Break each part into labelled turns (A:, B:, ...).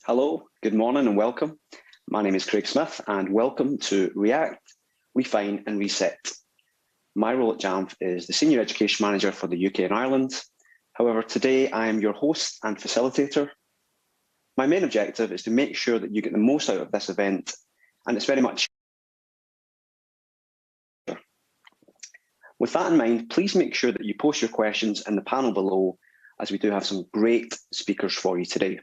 A: Hello, good morning and welcome. My name is Craig Smith and welcome to React, Refine and Reset. My role at Jamf is the Senior Education Manager for the UK and Ireland. However, today I am your host and facilitator. My main objective is to make sure that you get the most out of this event, and it's very much. With that in mind, please make sure that you post your questions in the panel below, as we do have some great speakers for you today.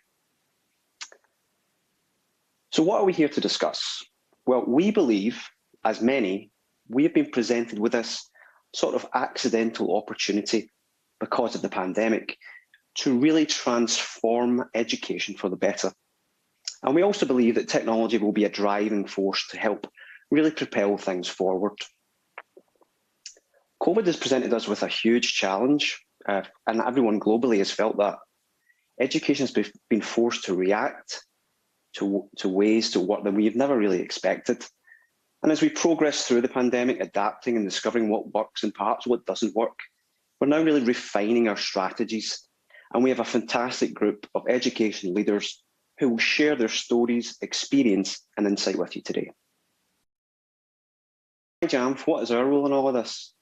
A: So what are we here to discuss? Well, we believe, as many, we have been presented with this sort of accidental opportunity because of the pandemic to really transform education for the better. And we also believe that technology will be a driving force to help really propel things forward. COVID has presented us with a huge challenge, and everyone globally has felt that. Education has been forced to react to ways to work that we've never really expected. And as we progress through the pandemic, adapting and discovering what works and perhaps what doesn't work, we're now really refining our strategies. And we have a fantastic group of education leaders who will share their stories, experience, and insight with you today. Hi Jamf, what is our role in all of this?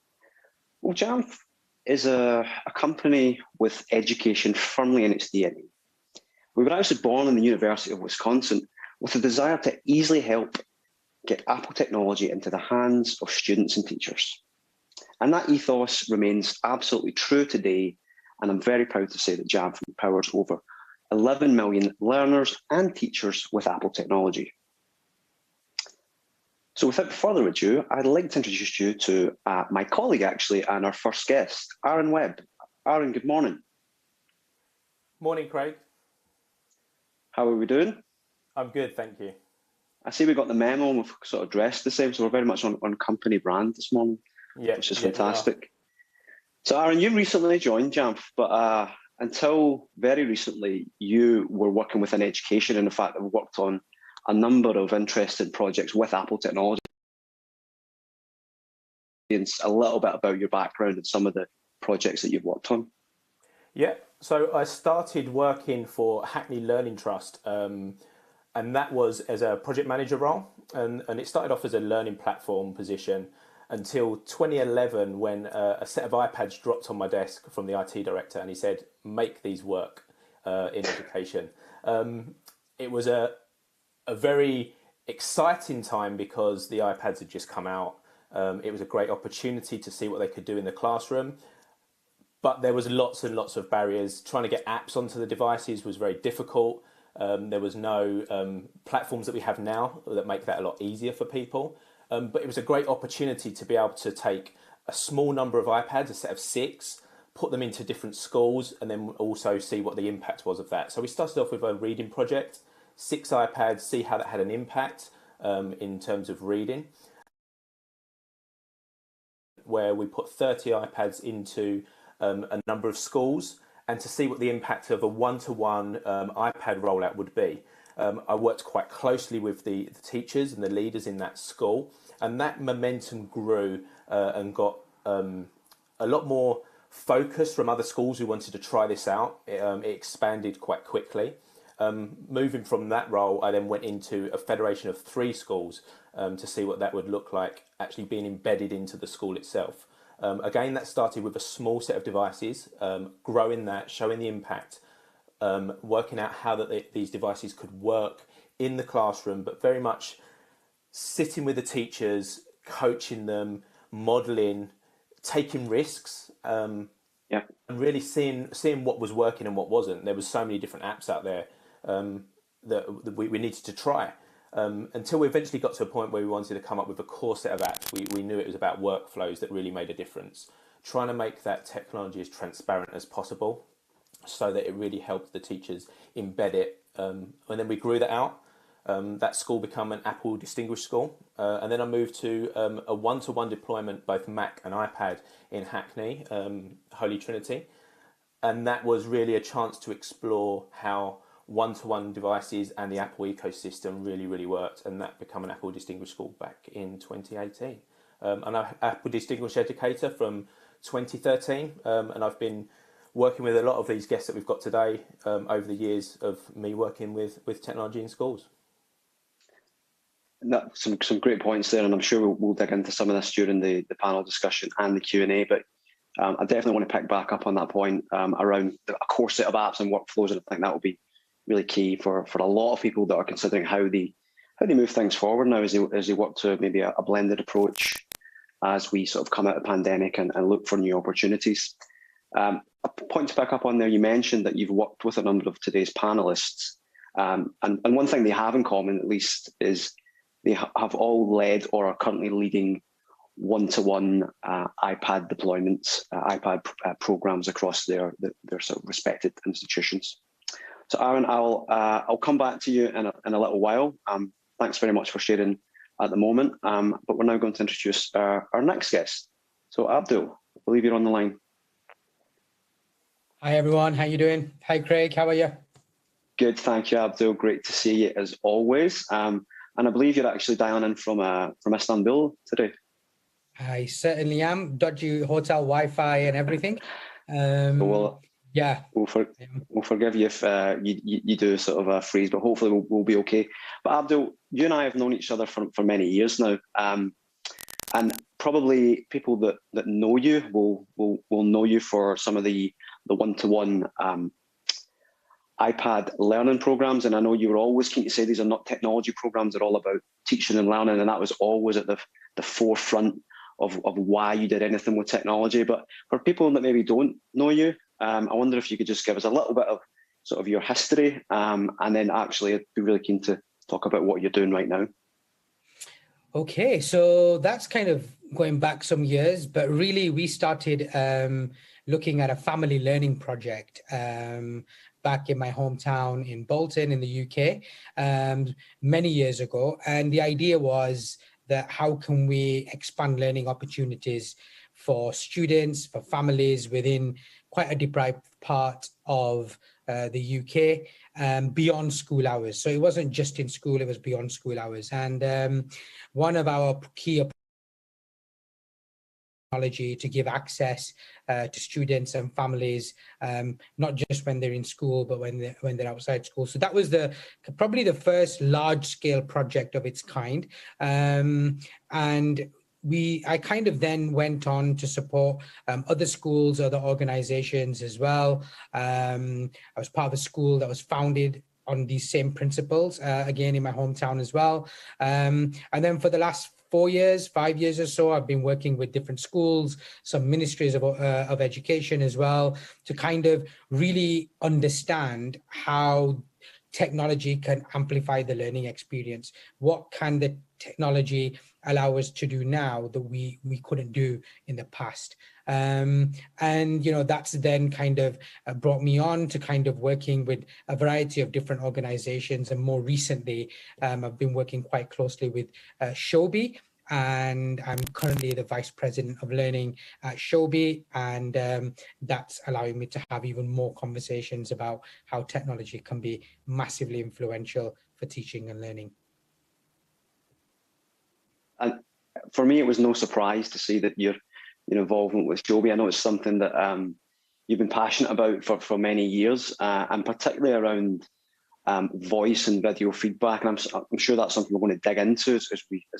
A: Well, Jamf is a company with education firmly in its DNA. We were actually born in the University of Wisconsin with a desire to easily help get Apple technology into the hands of students and teachers. And that ethos remains absolutely true today, and I'm very proud to say that Jamf empowers over 11 million learners and teachers with Apple technology. So without further ado, I'd like to introduce you to my colleague actually, and our first guest, Webb. Aaron, good morning.
B: Morning, Craig.
A: How are we doing?
B: I'm good, thank you.
A: I see we got the memo and we've sort of dressed the same, so we're very much on company brand this morning, which is fantastic. So Aaron, you recently joined Jamf, but until very recently, you were working within education, and in fact, have worked on a number of interesting projects with Apple technology. A little bit about your background and some of the projects that you've worked on.
B: Yeah, so I started working for Hackney Learning Trust, and that was as a project manager role, and it started off as a learning platform position until 2011 when a set of iPads dropped on my desk from the IT director, and he said, make these work in education. It was a very exciting time because the iPads had just come out. It was a great opportunity to see what they could do in the classroom. But there was lots and lots of barriers. Trying to get apps onto the devices was very difficult. There was no platforms that we have now that make that a lot easier for people. But it was a great opportunity to be able to take a small number of iPads, a set of 6, put them into different schools, and then also see what the impact was of that. So we started off with a reading project, 6 iPads, see how that had an impact in terms of reading. where we put 30 iPads into a number of schools, and to see what the impact of a one-to-one iPad rollout would be. I worked quite closely with the teachers and the leaders in that school, and that momentum grew and got a lot more focus from other schools who wanted to try this out. It expanded quite quickly. Moving from that role, I then went into a federation of 3 schools to see what that would look like actually being embedded into the school itself. Again, that started with a small set of devices, growing that, showing the impact, working out how these devices could work in the classroom, but very much sitting with the teachers, coaching them, modelling, taking risks, and really seeing what was working and what wasn't. There was so many different apps out there that we needed to try. Until we eventually got to a point where we wanted to come up with a core set of apps. We knew it was about workflows that really made a difference. Trying to make that technology as transparent as possible so that it really helped the teachers embed it. And then we grew that out. That school became an Apple Distinguished School. And then I moved to a one-to-one deployment, both Mac and iPad in Hackney, Holy Trinity. And that was really a chance to explore how one-to-one devices and the Apple ecosystem really worked, and that became an Apple Distinguished School back in 2018. And I'm an Apple Distinguished Educator from 2013, and I've been working with a lot of these guests that we've got today over the years of me working with technology in schools.
A: Some great points there, and I'm sure we'll dig into some of this during the panel discussion and the Q&A, but I definitely want to pick back up on that point around a core set of apps and workflows, and I think that will be really key for a lot of people that are considering how they move things forward now as they work to maybe a blended approach as we sort of come out of the pandemic and look for new opportunities. A point to pick up on there, you mentioned that you've worked with a number of today's panelists, and one thing they have in common, at least, is they have all led or are currently leading one-to-one iPad deployments, iPad programs across their sort of respected institutions. So Aaron, I'll come back to you in a little while. Thanks very much for sharing at the moment, but we're now going to introduce our next guest. So Abdul, I believe you're on the line.
C: Hi everyone, how you doing? Hi Craig, how are you?
A: Good, thank you Abdul, great to see you as always. And I believe you're actually dialing in from Istanbul today.
C: I certainly am, dodgy hotel Wi-Fi and everything.
A: Well,
C: yeah.
A: We'll forgive you if you do sort of freeze, but hopefully we'll be okay. But Abdul, you and I have known each other for many years now, and probably people that know you will know you for some of the one-to-one iPad learning programs. And I know you were always keen to say these are not technology programs; they're all about teaching and learning, and that was always at the forefront of why you did anything with technology. But for people that maybe don't know you, I wonder if you could just give us a little bit of sort of your history, and then actually I'd be really keen to talk about what you're doing right now.
C: Okay, so that's kind of going back some years, but really we started looking at a family learning project back in my hometown in Bolton in the UK many years ago. And the idea was that how can we expand learning opportunities for students, for families within quite a deprived part of the UK beyond school hours. So it wasn't just in school, it was beyond school hours. And one of our key technology to give access to students and families, not just when they're in school, but when they're outside school. So that was probably the first large-scale project of its kind. And I kind of then went on to support other schools, other organizations as well. I was part of a school that was founded on these same principles, again, in my hometown as well. And then for the last 5 years or so, I've been working with different schools, some ministries of education as well, to kind of really understand how technology can amplify the learning experience. What can the technology allow us to do now that we couldn't do in the past? And, you know, that's then kind of brought me on to kind of working with a variety of different organizations. And more recently, I've been working quite closely with Shobi, and I'm currently the Vice President of Learning at Shobi, and that's allowing me to have even more conversations about how technology can be massively influential for teaching and learning.
A: And for me, it was no surprise to see that your involvement with Shobi. I know it's something that you've been passionate about for many years, and particularly around voice and video feedback. And I'm sure that's something we're going to dig into as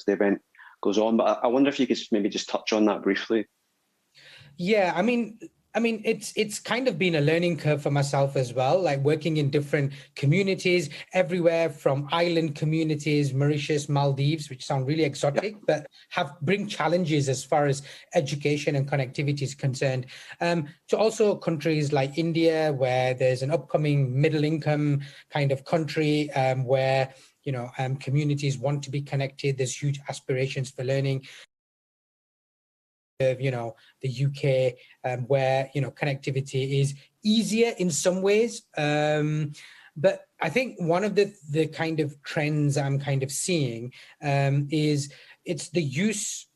A: the event goes on. But I wonder if you could maybe just touch on that briefly.
C: Yeah, I mean, it's kind of been a learning curve for myself as well, like working in different communities, everywhere from island communities, Mauritius, Maldives, which sound really exotic, but bring challenges as far as education and connectivity is concerned, to also countries like India, where there's an upcoming middle income kind of country, where, communities want to be connected. There's huge aspirations for learning. Of the UK, where connectivity is easier in some ways, but I think one of the kind of trends I'm kind of seeing is it's the use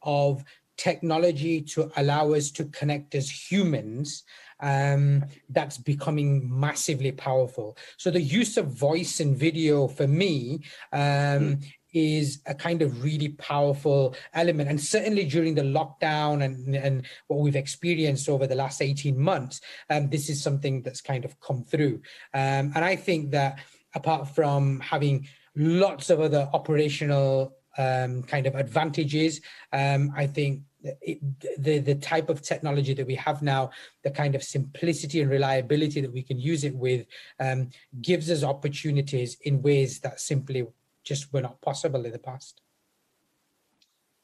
C: of technology to allow us to connect as humans, that's becoming massively powerful. So the use of voice and video for me is a kind of really powerful element. And certainly during the lockdown and what we've experienced over the last 18 months, this is something that's kind of come through. And I think that apart from having lots of other operational kind of advantages, I think the type of technology that we have now, the kind of simplicity and reliability that we can use it with, gives us opportunities in ways that simply just were not possible in the past.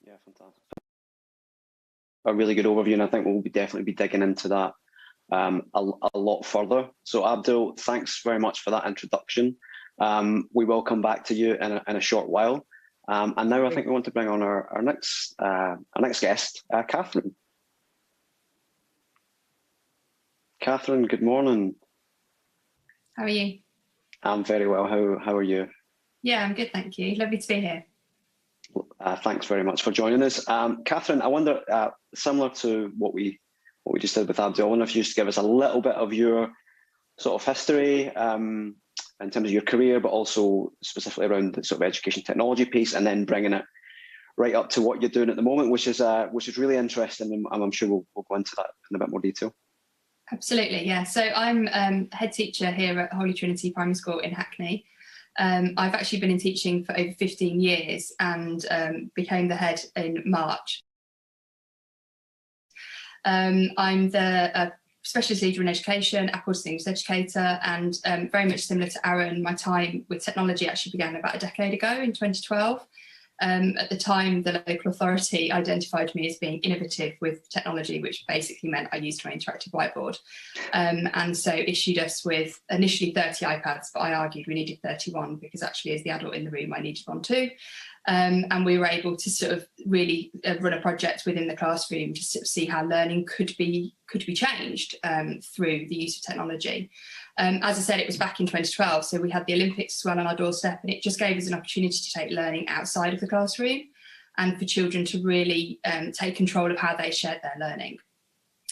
A: Yeah, fantastic. A really good overview, and I think we'll definitely be digging into that a lot further. So Abdul, thanks very much for that introduction. We will come back to you in a short while. And now I think we want to bring on our next guest, Catherine. Catherine, good morning.
D: How are you?
A: I'm very well. How are you?
D: Yeah, I'm good, thank you. Lovely to be here.
A: Thanks very much for joining us. Catherine, I wonder, similar to what we just did with Abdul, I wonder if you just give us a little bit of your sort of history in terms of your career, but also specifically around the sort of education technology piece, and then bringing it right up to what you're doing at the moment, which is really interesting, and I'm sure we'll go into that in a bit more detail.
D: Absolutely, yeah. So I'm head teacher here at Holy Trinity Primary School in Hackney. I've actually been in teaching for over 15 years and became the head in March. I'm the specialist leader in education, Apple's English educator, and very much similar to Aaron, my time with technology actually began about a decade ago in 2012. At the time, the local authority identified me as being innovative with technology, which basically meant I used my interactive whiteboard. And so issued us with initially 30 iPads, but I argued we needed 31 because actually as the adult in the room, I needed one too. And we were able to sort of really run a project within the classroom to sort of see how learning could be changed through the use of technology. As I said, it was back in 2012, so we had the Olympics as well on our doorstep, and it just gave us an opportunity to take learning outside of the classroom and for children to really take control of how they shared their learning.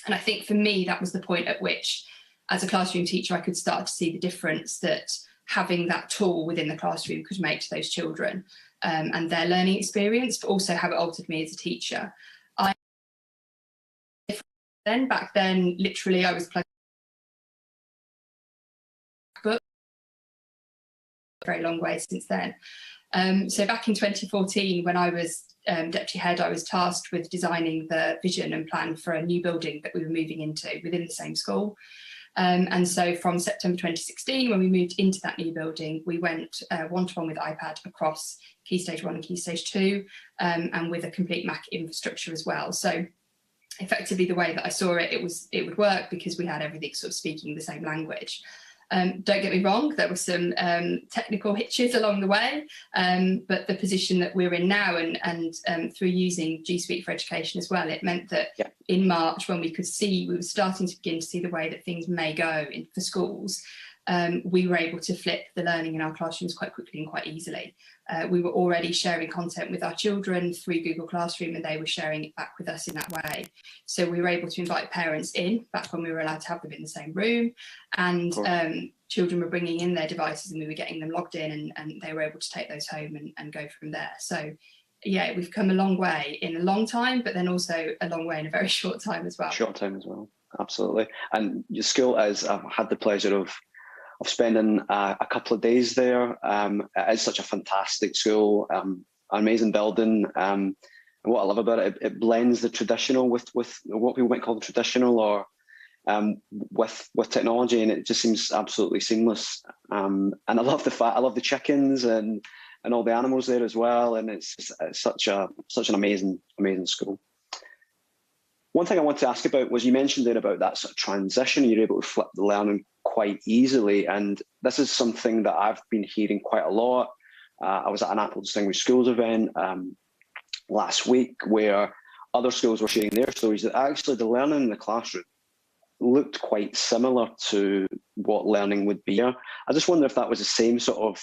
D: And I think for me, that was the point at which, as a classroom teacher, I could start to see the difference that having that tool within the classroom could make to those children and their learning experience, but also how it altered me as a teacher. Back then, literally, I was plugged book. A very long way since then. So back in 2014, when I was deputy head, I was tasked with designing the vision and plan for a new building that we were moving into within the same school. And so from September 2016, when we moved into that new building, we went one-to-one with iPad across Key Stage 1 and Key Stage 2, and with a complete Mac infrastructure as well. So effectively, the way that I saw it, it would work because we had everything sort of speaking the same language. Don't get me wrong, there were some technical hitches along the way, but the position that we're in now and through using G Suite for Education as well, it meant that in March, when we were starting to begin to see the way that things may go for schools, we were able to flip the learning in our classrooms quite quickly and quite easily. We were already sharing content with our children through Google Classroom, and they were sharing it back with us in that way. So we were able to invite parents in, back when we were allowed to have them in the same room, and children were bringing in their devices and we were getting them logged in, and they were able to take those home and go from there. So yeah, we've come a long way in a long time, but then also a long way in a very short time as well.
A: Short time as well, absolutely. And your school is, I've had the pleasure of spending a couple of days there. It is such a fantastic school, amazing building. And what I love about it, it blends the traditional with what people might call the traditional, or with technology, and it just seems absolutely seamless. And I love the chickens and all the animals there as well. And it's such an amazing school. One thing I want to ask about was, you mentioned there about that sort of transition. You're able to flip the learning quite easily, and this is something that I've been hearing quite a lot. I was at an Apple Distinguished Schools event last week, where other schools were sharing their stories that actually the learning in the classroom looked quite similar to what learning would be. I just wonder if that was the same sort of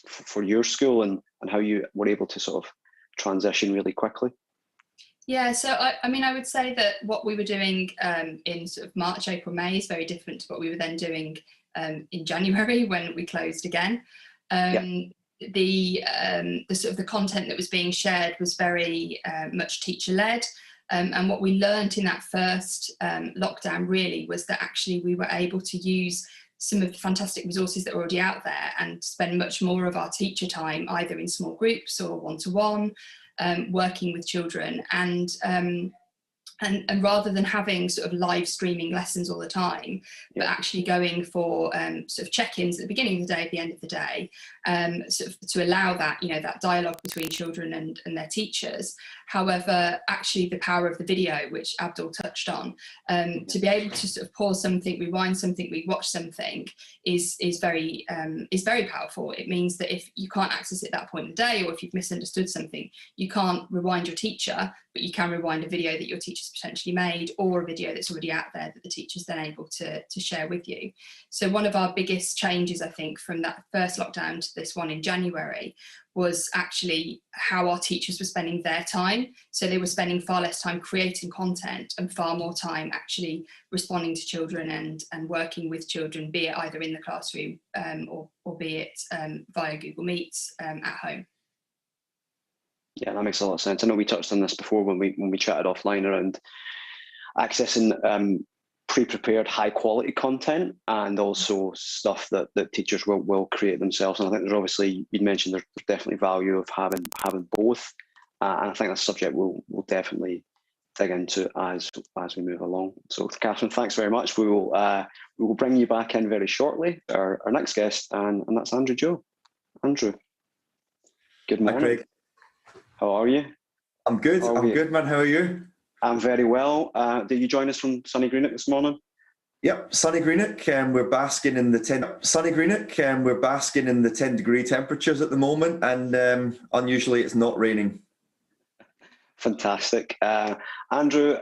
A: for your school, and how you were able to sort of transition really quickly.
D: Yeah, so I mean, I would say that what we were doing in sort of March, April, May is very different to what we were then doing in January when we closed again. The sort of the content that was being shared was very much teacher-led. And what we learned in that first lockdown really was that actually we were able to use some of the fantastic resources that are already out there and spend much more of our teacher time either in small groups or one-to-one, working with children, and rather than having sort of live streaming lessons all the time, but actually going for sort of check-ins at the beginning of the day, at the end of the day, sort of to allow that, you know, that dialogue between children and their teachers. However, actually the power of the video, which Abdul touched on, to be able to sort of pause something, rewind something, rewatch something is very powerful. It means that if you can't access it at that point in the day, or if you've misunderstood something, you can't rewind your teacher, but you can rewind a video that your teacher's potentially made, or a video that's already out there that the teacher's then able to share with you. So one of our biggest changes, I think, from that first lockdown to this one in January was actually how our teachers were spending their time. So they were spending far less time creating content and far more time actually responding to children and working with children, be it either in the classroom or be it via Google Meets at home.
A: Yeah, that makes a lot of sense. I know we touched on this before when we chatted offline around accessing pre-prepared high-quality content, and also stuff that teachers will create themselves. And I think there's obviously, you mentioned there's definitely value of having both, and I think that's a subject we'll definitely dig into as we move along. So, Catherine, thanks very much. We will bring you back in very shortly. Our next guest, and that's Andrew Joe. Andrew, good morning.
E: Hi, Craig.
A: How are you?
E: I'm good. I'm good, man. How are you?
A: I'm very well. Did you join us from sunny Greenock this morning?
E: Yep, sunny Greenock. We're basking in the 10-degree temperatures at the moment, and unusually it's not raining.
A: Fantastic. Andrew,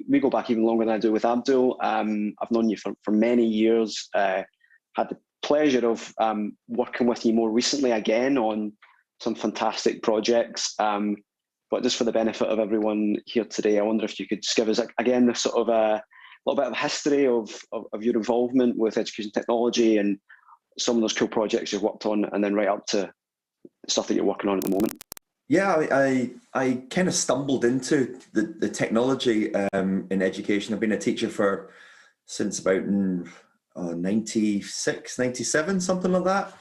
A: we go back even longer than I do with Abdul. I've known you for many years. Had the pleasure of working with you more recently again on some fantastic projects. But just for the benefit of everyone here today, I wonder if you could just give us, again, this sort of a little bit of a history of your involvement with education technology and some of those cool projects you've worked on, and then right up to stuff that you're working on at the moment.
E: Yeah, I kind of stumbled into the technology in education. I've been a teacher since about 96, 97, something like that.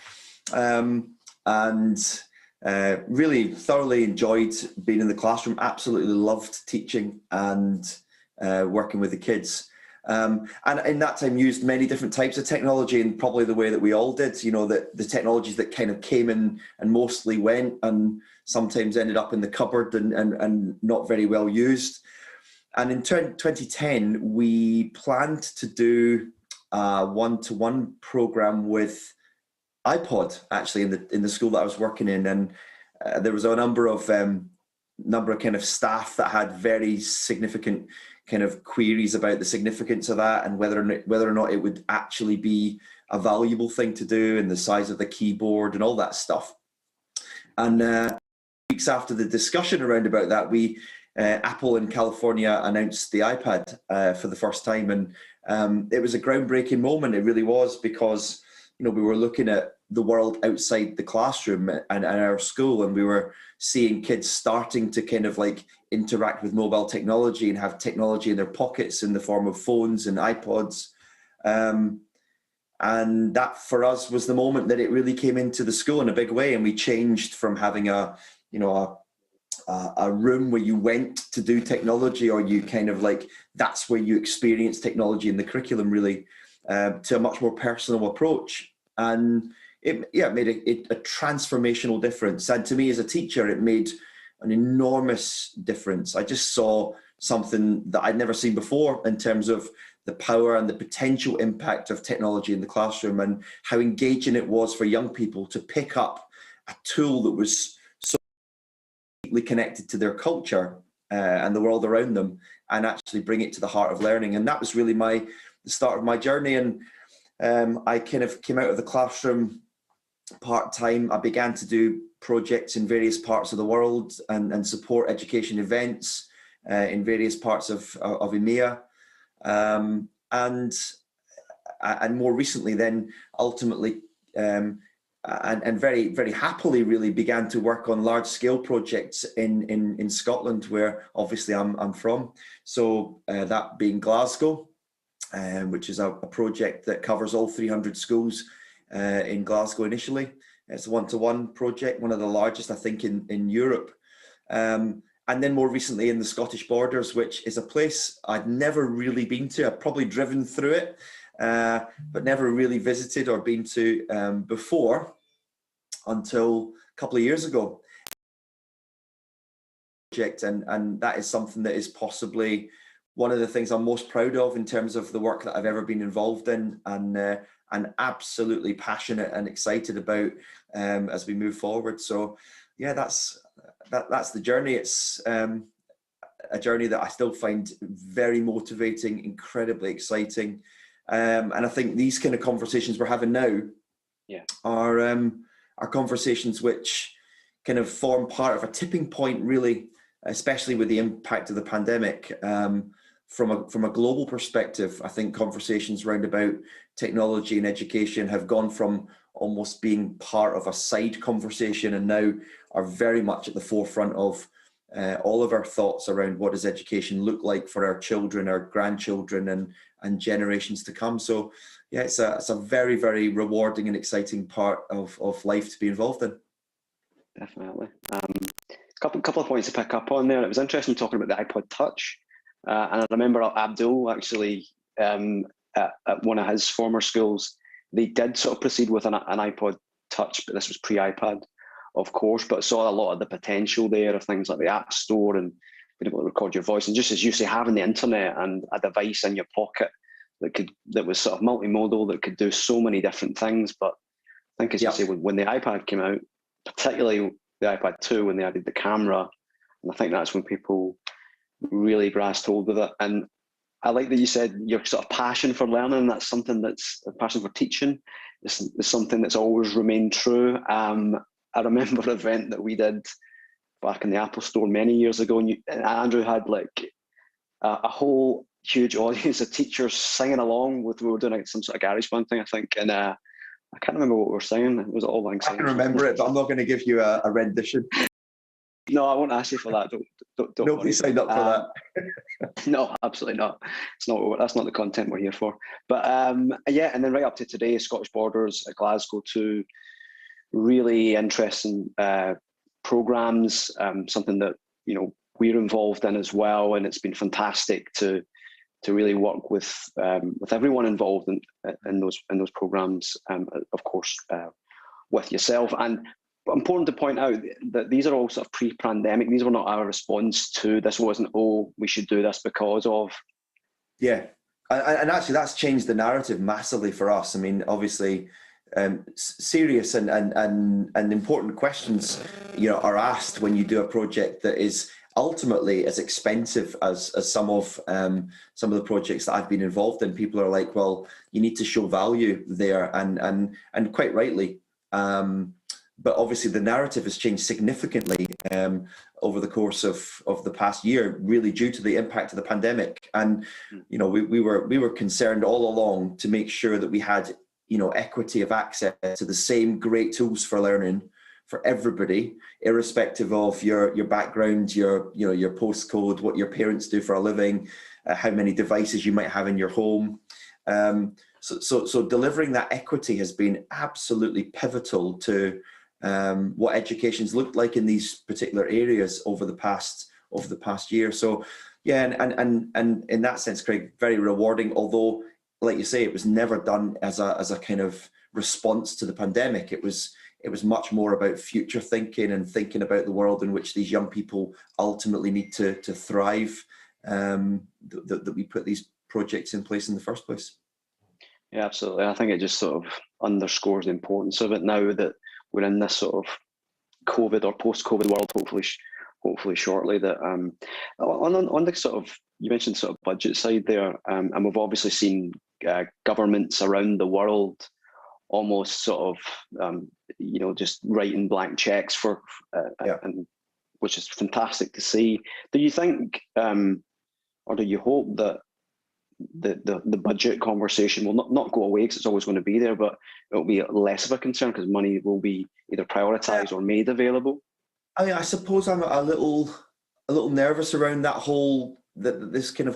E: Really thoroughly enjoyed being in the classroom, absolutely loved teaching and working with the kids. And in that time used many different types of technology, and probably the way that we all did, you know, the technologies that kind of came in and mostly went and sometimes ended up in the cupboard and not very well used. And in 2010, we planned to do a one-to-one program with iPod, actually, in the school that I was working in, and there was a number of kind of staff that had very significant kind of queries about the significance of that, and whether or not it would actually be a valuable thing to do, and the size of the keyboard and all that stuff. And weeks after the discussion around about that, Apple in California announced the iPad for the first time, and it was a groundbreaking moment. It really was, because we were looking at the world outside the classroom and our school, and we were seeing kids starting to kind of like interact with mobile technology and have technology in their pockets in the form of phones and iPods. And that for us was the moment that it really came into the school in a big way, and we changed from having a room where you went to do technology, or you kind of like, that's where you experience technology in the curriculum really, to a much more personal approach. And it made a transformational difference. And to me as a teacher, it made an enormous difference. I just saw something that I'd never seen before in terms of the power and the potential impact of technology in the classroom, and how engaging it was for young people to pick up a tool that was so deeply connected to their culture and the world around them, and actually bring it to the heart of learning. And that was really the start of my journey. And I kind of came out of the classroom part-time. I began to do projects in various parts of the world and support education events in various parts of EMEA. And more recently then, ultimately, and very, very happily really began to work on large-scale projects in Scotland, where obviously I'm from. So that being Glasgow, which is a project that covers all 300 schools in Glasgow initially. It's a one-to-one project, one of the largest, I think, in Europe. And then more recently in the Scottish Borders, which is a place I'd never really been to. I've probably driven through it, but never really visited or been to before, until a couple of years ago. And that is something that is possibly one of the things I'm most proud of in terms of the work that I've ever been involved in, and absolutely passionate and excited about as we move forward. So yeah, that's the journey. It's a journey that I still find very motivating, incredibly exciting. And I think these kind of conversations we're having now are conversations which kind of form part of a tipping point, really, especially with the impact of the pandemic. From a global perspective, I think conversations around about technology and education have gone from almost being part of a side conversation, and now are very much at the forefront of all of our thoughts around what does education look like for our children, our grandchildren, and generations to come. So yeah, it's a very, very rewarding and exciting part of life to be involved in.
A: Definitely. Couple of points to pick up on there. It was interesting talking about the iPod Touch. And I remember Abdul actually, at one of his former schools, they did sort of proceed with an iPod Touch, but this was pre-iPad, of course, but saw a lot of the potential there of things like the App Store and being able to record your voice. And just as you say, having the internet and a device in your pocket that was sort of multimodal, that could do so many different things. But I think, as you say, when the iPad came out, particularly the iPad 2, when they added the camera, and I think that's when people really grasped hold of it. And I like that you said your sort of passion for learning, that's something that's a passion for teaching. It's something that's always remained true. I remember an event that we did back in the Apple Store many years ago, and Andrew had like a whole huge audience of teachers singing along with, we were doing like some sort of garage band thing, I think, and I can't remember what we were singing. It was all lang
E: syne. I can remember it, but I'm not going to give you a rendition.
A: No, I won't ask you for that. Don't
E: Nobody signed up for
A: that. No, absolutely not. That's not the content we're here for. But yeah, and then right up to today, Scottish Borders at Glasgow, two really interesting programs. Something that we're involved in as well, and it's been fantastic to really work with everyone involved in those programs. Of course, with yourself. And important to point out that these are all sort of pre-pandemic. These were not our response to this. Wasn't, oh, we should do this because of.
E: Yeah, and actually that's changed the narrative massively for us. I mean, obviously, serious and important questions, are asked when you do a project that is ultimately as expensive as some of the projects that I've been involved in. People are like, well, you need to show value there, and quite rightly. But obviously the narrative has changed significantly over the course of the past year, really due to the impact of the pandemic. And you know, we were concerned all along to make sure that we had, you know, equity of access to the same great tools for learning for everybody, irrespective of your background, your postcode, what your parents do for a living, how many devices you might have in your home. So delivering that equity has been absolutely pivotal to what education's looked like in these particular areas over the past year. So yeah, and in that sense, Craig, very rewarding. Although, like you say, it was never done as a kind of response to the pandemic. It was much more about future thinking and thinking about the world in which these young people ultimately need to thrive. That we put these projects in place in the first place.
A: Yeah, absolutely. I think it just sort of underscores the importance of it now that we're in this sort of COVID or post-COVID world, hopefully shortly. That on the sort of, you mentioned sort of budget side there, and we've obviously seen governments around the world almost sort of you know, just writing blank checks for and which is fantastic to see. Do you think or do you hope that the budget conversation will not go away, because it's always going to be there, but it'll be less of a concern because money will be either prioritized or made available? I mean,
E: I suppose I'm a little nervous around that whole this kind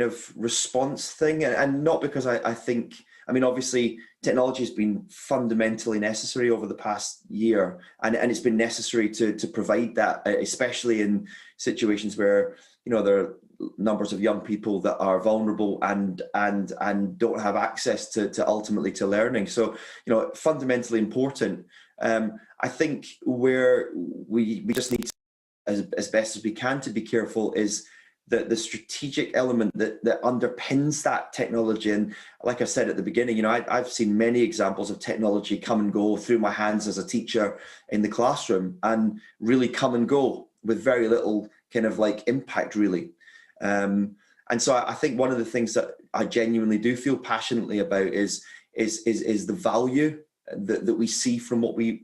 E: of response thing, and not because I think, I mean, obviously technology has been fundamentally necessary over the past year, and it's been necessary to provide that, especially in situations where, you know, there are numbers of young people that are vulnerable and don't have access to ultimately to learning. So, you know, fundamentally important. I think where we just need to, as best as we can, to be careful is the strategic element that underpins that technology. And like I said at the beginning, you know, I've seen many examples of technology come and go through my hands as a teacher in the classroom, and really come and go with very little kind of like impact, really. And so I think one of the things that I genuinely do feel passionately about is the value that we see from what we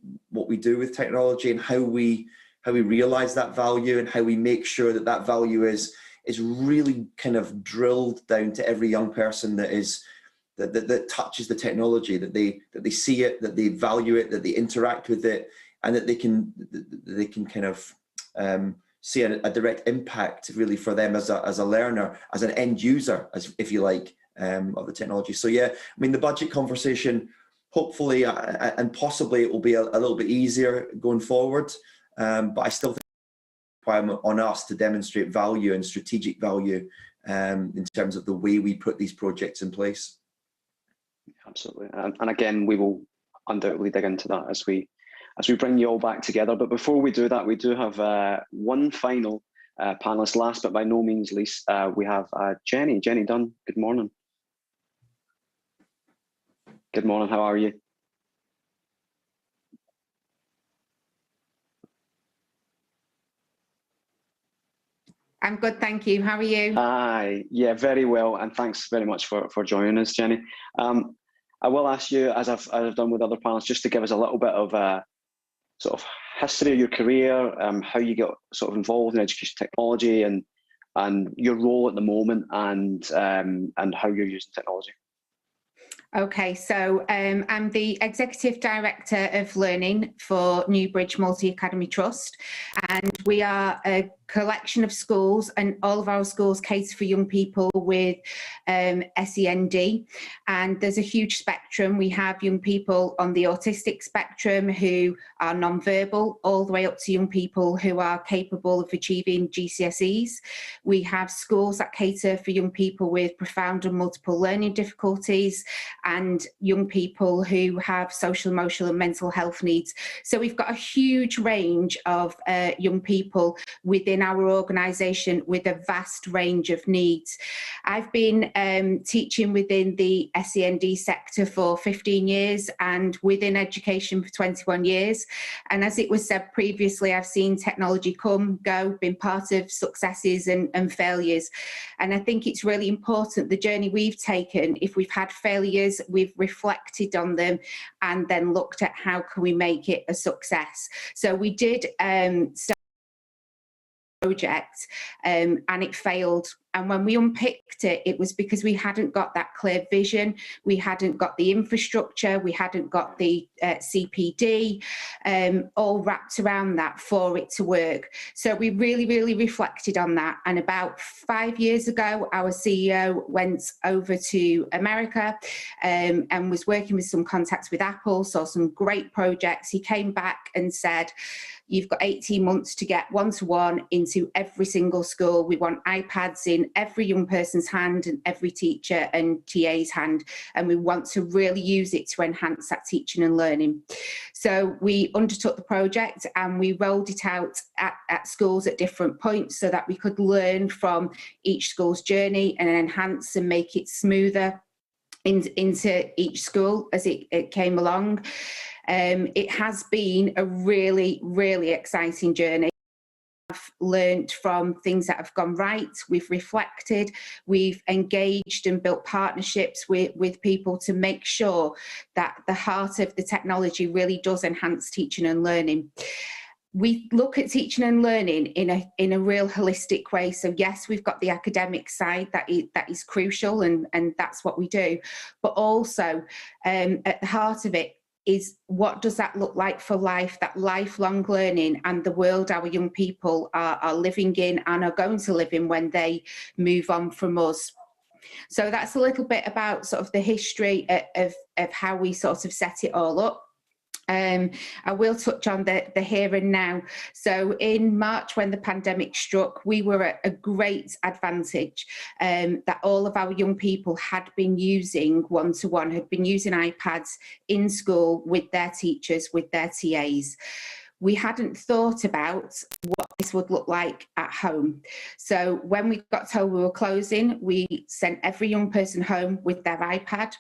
E: do with technology, and how we realize that value, and how we make sure that value is really kind of drilled down to every young person that touches the technology, that they see it, that they value it, that they interact with it, and that they can kind of see a direct impact really for them as a learner, as an end user, as if you like, of the technology. So yeah, I mean, the budget conversation, hopefully and possibly it will be a little bit easier going forward, but I still think it's on us to demonstrate value and strategic value in terms of the way we put these projects in place.
A: Absolutely, and again, we will undoubtedly dig into that as we bring you all back together. But before we do that, we do have one final panelist, last but by no means least. We have Jenny Dunn. Good morning. Good morning, how are you?
F: I'm good, thank you. How are you?
A: Hi, yeah, very well, and thanks very much for joining us, Jenny. I will ask you, as I've done with other panelists, just to give us a little bit of sort of history of your career, how you got sort of involved in education technology, and your role at the moment, and how you're using technology.
F: Okay, so I'm the Executive Director of Learning for Newbridge Multi-Academy Trust, and we are a collection of schools, and all of our schools cater for young people with SEND, and there's a huge spectrum. We have young people on the autistic spectrum who are non-verbal, all the way up to young people who are capable of achieving GCSEs. We have schools that cater for young people with profound and multiple learning difficulties, and young people who have social, emotional and mental health needs. So we've got a huge range of young people within our organisation with a vast range of needs. I've been teaching within the SEND sector for 15 years and within education for 21 years. And as it was said previously, I've seen technology come, go, been part of successes and failures. And I think it's really important, the journey we've taken, if we've had failures, we've reflected on them and then looked at how can we make it a success. So we did start a project and it failed. And when we unpicked it, it was because we hadn't got that clear vision, we hadn't got the infrastructure, we hadn't got the CPD all wrapped around that for it to work. So we really, really reflected on that. And about 5 years ago, our CEO went over to America and was working with some contacts with Apple, saw some great projects. He came back and said, you've got 18 months to get one-to-one into every single school. We want iPads in every young person's hand and every teacher and TA's hand, and we want to really use it to enhance that teaching and learning. So we undertook the project and we rolled it out at schools at different points so that we could learn from each school's journey and enhance and make it smoother into each school as it came along. It has been a really, really exciting journey. I've learned from things that have gone right, we've reflected, we've engaged and built partnerships with people to make sure that the heart of the technology really does enhance teaching and learning. We look at teaching and learning in a real holistic way. So yes, we've got the academic side that is crucial and that's what we do. But also at the heart of it is what does that look like for life, that lifelong learning and the world our young people are living in and are going to live in when they move on from us. So that's a little bit about sort of the history of how we sort of set it all up. I will touch on the here and now. So in March, when the pandemic struck, we were at a great advantage that all of our young people had been using one-to-one, had been using iPads in school with their teachers, with their TAs. We hadn't thought about what this would look like at home. So when we got told we were closing, we sent every young person home with their iPad,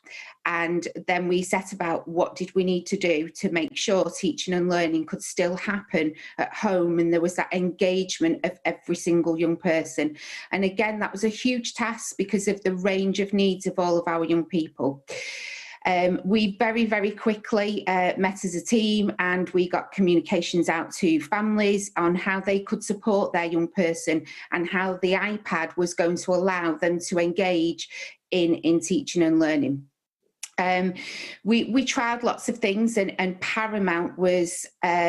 F: and then we set about what did we need to do to make sure teaching and learning could still happen at home, and there was that engagement of every single young person. And again, that was a huge task because of the range of needs of all of our young people. We very, very quickly met as a team, and we got communications out to families on how they could support their young person and how the iPad was going to allow them to engage in teaching and learning. We tried lots of things, and paramount was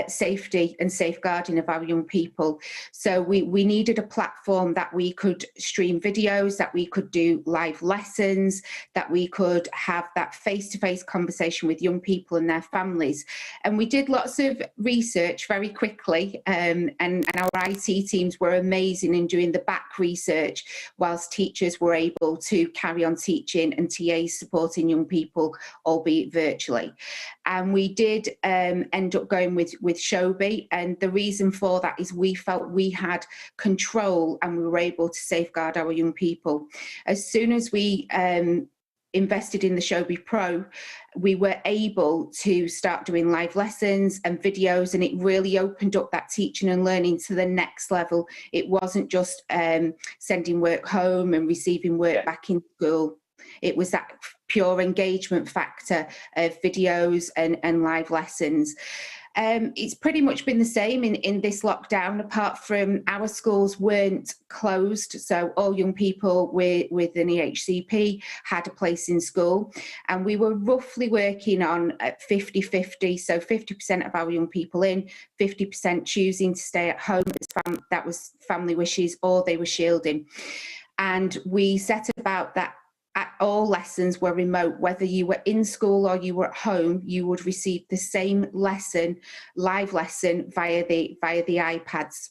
F: safety and safeguarding of our young people. So we needed a platform that we could stream videos, that we could do live lessons, that we could have that face-to-face conversation with young people and their families. And we did lots of research very quickly, and our IT teams were amazing in doing the back research, whilst teachers were able to carry on teaching and TAs supporting young people, albeit virtually. And we did end up going with Shobi, and the reason for that is we felt we had control and we were able to safeguard our young people. As soon as we invested in the Shobi Pro, we were able to start doing live lessons and videos, and it really opened up that teaching and learning to the next level. It wasn't just sending work home and receiving work back in school. It was that pure engagement factor of videos and live lessons. It's pretty much been the same in this lockdown, apart from our schools weren't closed. So all young people with an EHCP had a place in school, and we were roughly working on 50-50. So 50% of our young people in, 50% choosing to stay at home. That was family wishes, or they were shielding. And we set about that. All lessons were remote. Whether you were in school or you were at home, you would receive the same lesson, live lesson, via the iPads.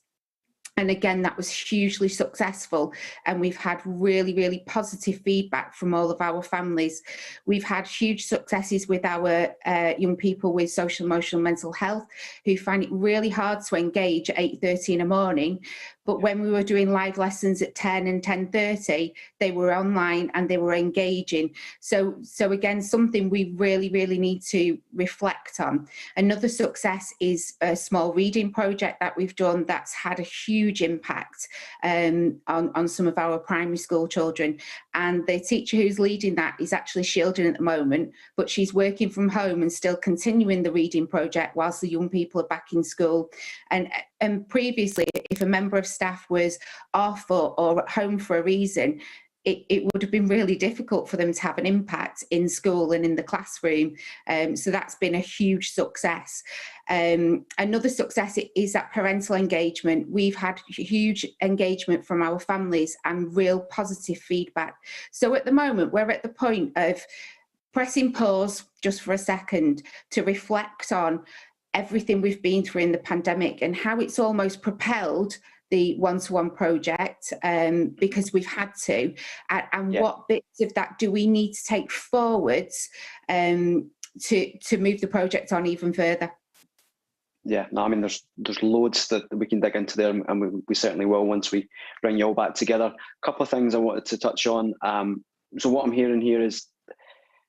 F: And again, that was hugely successful. And we've had really, really positive feedback from all of our families. We've had huge successes with our young people with social, emotional, mental health, who find it really hard to engage at 8:30 in the morning. But when we were doing live lessons at 10 and 10:30, they were online and they were engaging. So again, something we really, really need to reflect on. Another success is a small reading project that we've done that's had a huge impact on some of our primary school children. And the teacher who's leading that is actually shielding at the moment, but she's working from home and still continuing the reading project whilst the young people are back in school. And previously, if a member of staff was off or at home for a reason, it would have been really difficult for them to have an impact in school and in the classroom. So that's been a huge success. Another success is that parental engagement. We've had huge engagement from our families and real positive feedback. So at the moment, we're at the point of pressing pause just for a second to reflect on everything we've been through in the pandemic and how it's almost propelled the one-to-one project because we've had to, and what bits of that do we need to take forwards to move the project on even further?
A: Yeah, no, I mean, there's loads that we can dig into there, and we certainly will once we bring you all back together. A couple of things I wanted to touch on. So what I'm hearing here is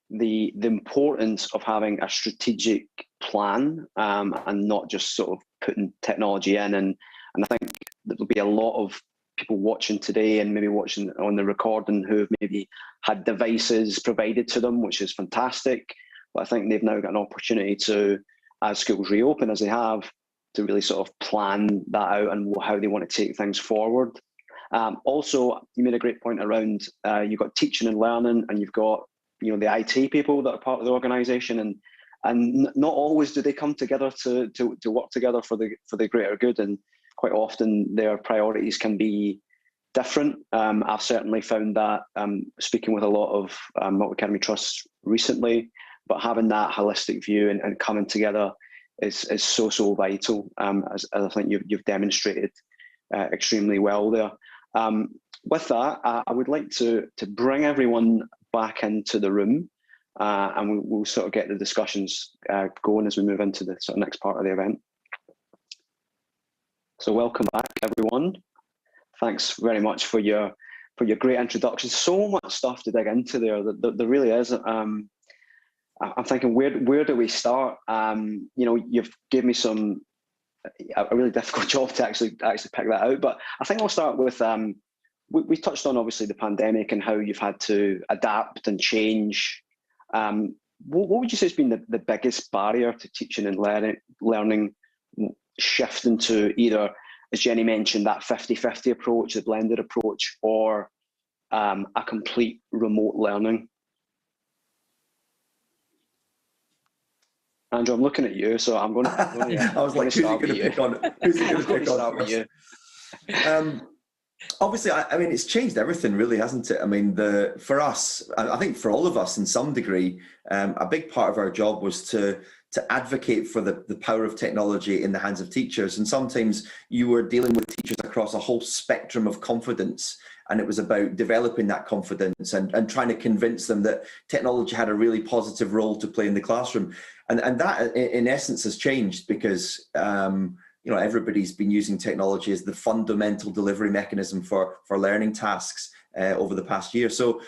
A: the importance of having a strategic plan and not just sort of putting technology in. And I think there'll be a lot of people watching today and maybe watching on the recording who have maybe had devices provided to them, which is fantastic. But I think they've now got an opportunity to, as schools reopen, as they have, to really sort of plan that out and how they want to take things forward. Also, you made a great point around you've got teaching and learning, and you've got the IT people that are part of the organisation, and not always do they come together to work together for the greater good, and quite often their priorities can be different. I've certainly found that speaking with a lot of multi-academy trusts recently, but having that holistic view and coming together is so vital, as I think you've demonstrated extremely well there. With that, I would like to bring everyone back into the room, and we'll sort of get the discussions going as we move into the sort of next part of the event. So welcome back, everyone. Thanks very much for your great introduction. So much stuff to dig into there. There really is. I'm thinking, where do we start? You've given me a really difficult job to actually pick that out. But I think I'll start with we touched on obviously the pandemic and how you've had to adapt and change. What would you say has been the biggest barrier to teaching and learning shifting to either, as Jenny mentioned, that 50-50 approach, the blended approach, or a complete remote learning? Andrew, I'm looking at you, so I'm going to.
E: I was like, who's it going to pick on? Who's it going to pick on with you? Obviously, I mean, it's changed everything, really, hasn't it? I mean, for us, I think for all of us, in some degree, a big part of our job was to advocate for the power of technology in the hands of teachers. And sometimes you were dealing with teachers across a whole spectrum of confidence, and it was about developing that confidence and trying to convince them that technology had a really positive role to play in the classroom. And that, in essence, has changed because everybody's been using technology as the fundamental delivery mechanism for learning tasks over the past year. So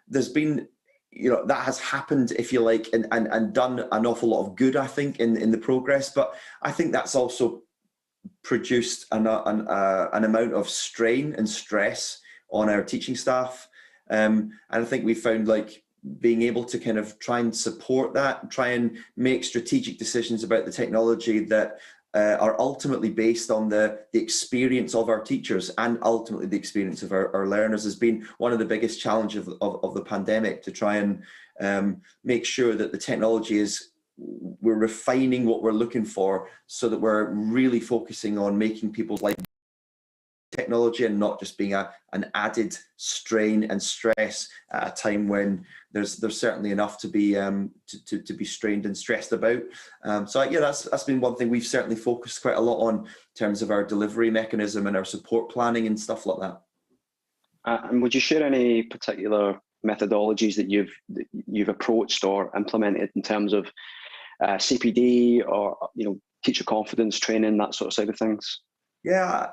E: there's been, that has happened, if you like, and done an awful lot of good, I think, in the progress. But I think that's also produced an amount of strain and stress on our teaching staff. And I think we found, like, being able to kind of try and support that, try and make strategic decisions about the technology that are ultimately based on the experience of our teachers and ultimately the experience of our learners has been one of the biggest challenges of the pandemic, to try and make sure that the technology we're refining what we're looking for so that we're really focusing on making people's life technology and not just being an added strain and stress at a time when there's certainly enough to be strained and stressed about. So yeah, that's been one thing we've certainly focused quite a lot on in terms of our delivery mechanism and our support planning and stuff like that.
A: And would you share any particular methodologies that you've approached or implemented in terms of CPD or teacher confidence training, that sort of side of things?
E: Yeah,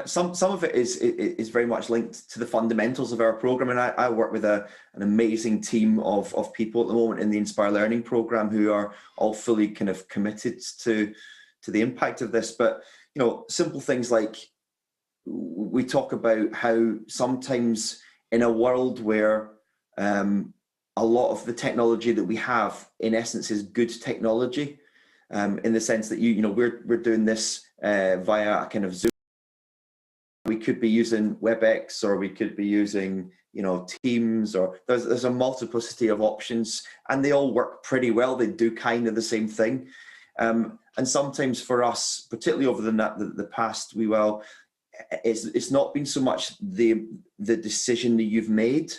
E: some of it is very much linked to the fundamentals of our program, and I work with an amazing team of people at the moment in the Inspire Learning program who are all fully kind of committed to the impact of this. But simple things like we talk about how sometimes in a world where a lot of the technology that we have in essence is good technology, in the sense that we're doing this via a kind of Zoom. We could be using WebEx, or we could be using Teams, or there's a multiplicity of options, and they all work pretty well. They do kind of the same thing, and sometimes for us, particularly over the past wee while, it's not been so much the decision that you've made,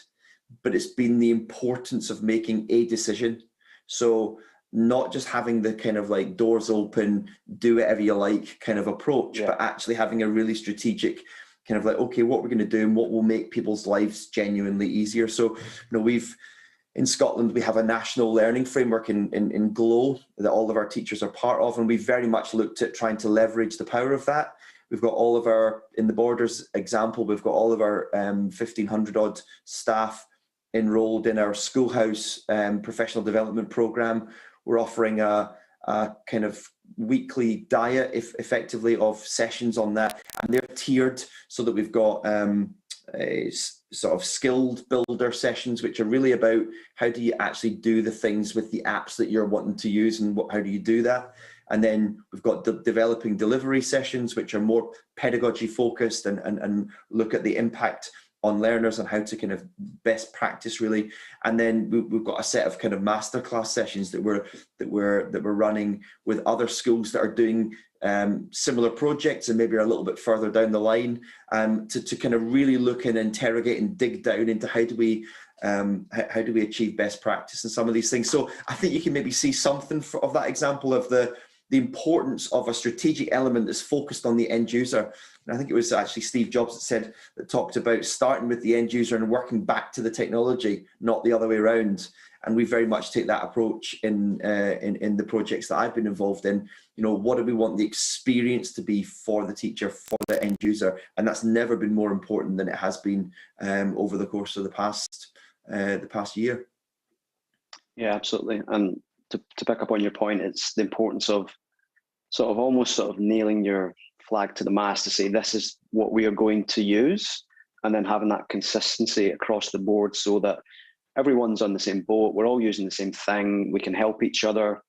E: but it's been the importance of making a decision. So not just having the kind of like doors open, do whatever you like kind of approach, but actually having a really strategic kind of like, okay, what we're going to do and what will make people's lives genuinely easier. So, in Scotland, we have a national learning framework in GLOW that all of our teachers are part of, and we've very much looked at trying to leverage the power of that. We've got all of our, in the Borders example, we've got all of our 1,500 odd staff enrolled in our Schoolhouse professional development program. We're offering a kind of weekly diet, effectively, of sessions on that, and they're tiered so that we've got a sort of skilled builder sessions, which are really about how do you actually do the things with the apps that you're wanting to use, and how do you do that. And then we've got developing delivery sessions, which are more pedagogy focused and look at the impact on learners and how to kind of best practice, really. And then we've got a set of kind of masterclass sessions that we're running with other schools that are doing similar projects and maybe are a little bit further down the line, to kind of really look and interrogate and dig down into how do we achieve best practice in some of these things. So I think you can maybe see something of that example of the importance of a strategic element that's focused on the end user. And I think it was actually Steve Jobs that talked about starting with the end user and working back to the technology, not the other way around. And we very much take that approach in the projects that I've been involved in. What do we want the experience to be for the teacher, for the end user? And that's never been more important than it has been over the course of the past year.
A: Yeah, absolutely. And to pick up on your point, it's the importance of almost nailing your flag to the mast to say this is what we are going to use, and then having that consistency across the board so that everyone's on the same boat. We're all using the same thing. We can help each other.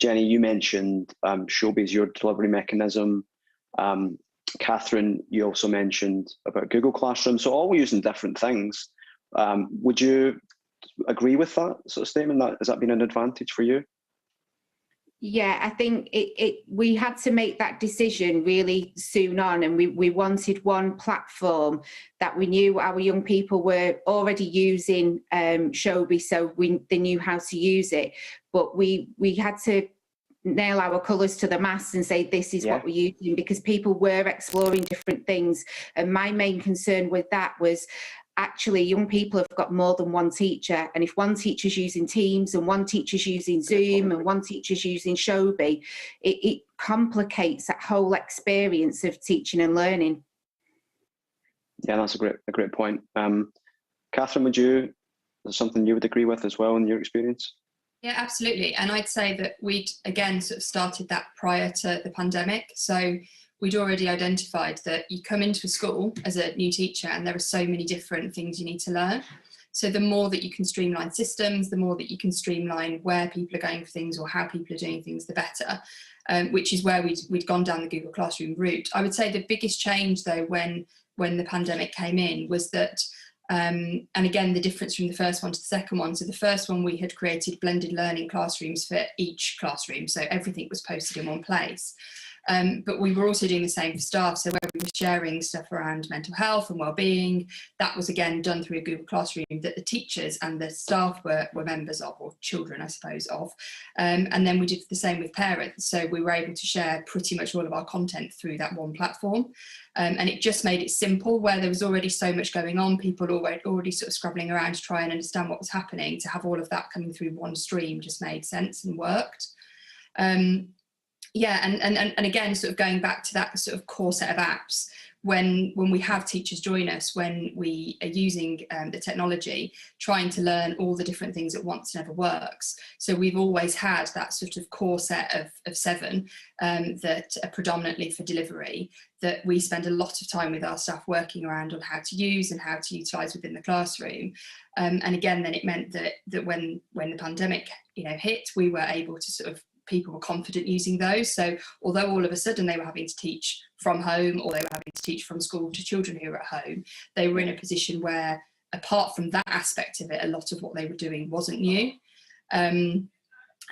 A: Jenny, you mentioned Showbiz, your delivery mechanism. Catherine, you also mentioned about Google Classroom. So all we're using different things. Would you agree with that sort of statement? Has that been an advantage for you?
F: Yeah, I think we had to make that decision really soon on, and we wanted one platform that we knew our young people were already using Showbiz, so they knew how to use it. But we had to nail our colours to the mast and say this is what we're using, because people were exploring different things. And my main concern with that was, actually, young people have got more than one teacher, and if one teacher's using Teams and one teacher's using Zoom and one teacher's using Showbiz, it complicates that whole experience of teaching and learning.
A: Yeah, that's a great point. Catherine, is there something you would agree with as well in your experience?
D: Yeah, absolutely. And I'd say that we'd again sort of started that prior to the pandemic. So we'd already identified that you come into a school as a new teacher and there are so many different things you need to learn. So the more that you can streamline systems, the more that you can streamline where people are going for things or how people are doing things, the better, which is where we'd gone down the Google Classroom route. I would say the biggest change, though, when the pandemic came in was that, and again, the difference from the first one to the second one. So the first one, we had created blended learning classrooms for each classroom. So everything was posted in one place. But we were also doing the same for staff. So where we were sharing stuff around mental health and wellbeing, that was again done through a Google Classroom that the teachers and the staff were members of, or children, I suppose, of. And then we did the same with parents. So we were able to share pretty much all of our content through that one platform. And it just made it simple, where there was already so much going on, people already sort of scrabbling around to try and understand what was happening. To have all of that coming through one stream just made sense and worked. Yeah, and again, sort of going back to that sort of core set of apps, when we have teachers join us, when we are using the technology, trying to learn all the different things at once never works. So we've always had that sort of core set of 7 that are predominantly for delivery, that we spend a lot of time with our staff working around on how to use and how to utilise within the classroom. And again, then it meant that when the pandemic hit, we were able to sort of, people were confident using those. So although all of a sudden they were having to teach from home, or they were having to teach from school to children who were at home, they were in a position where, apart from that aspect of it, a lot of what they were doing wasn't new.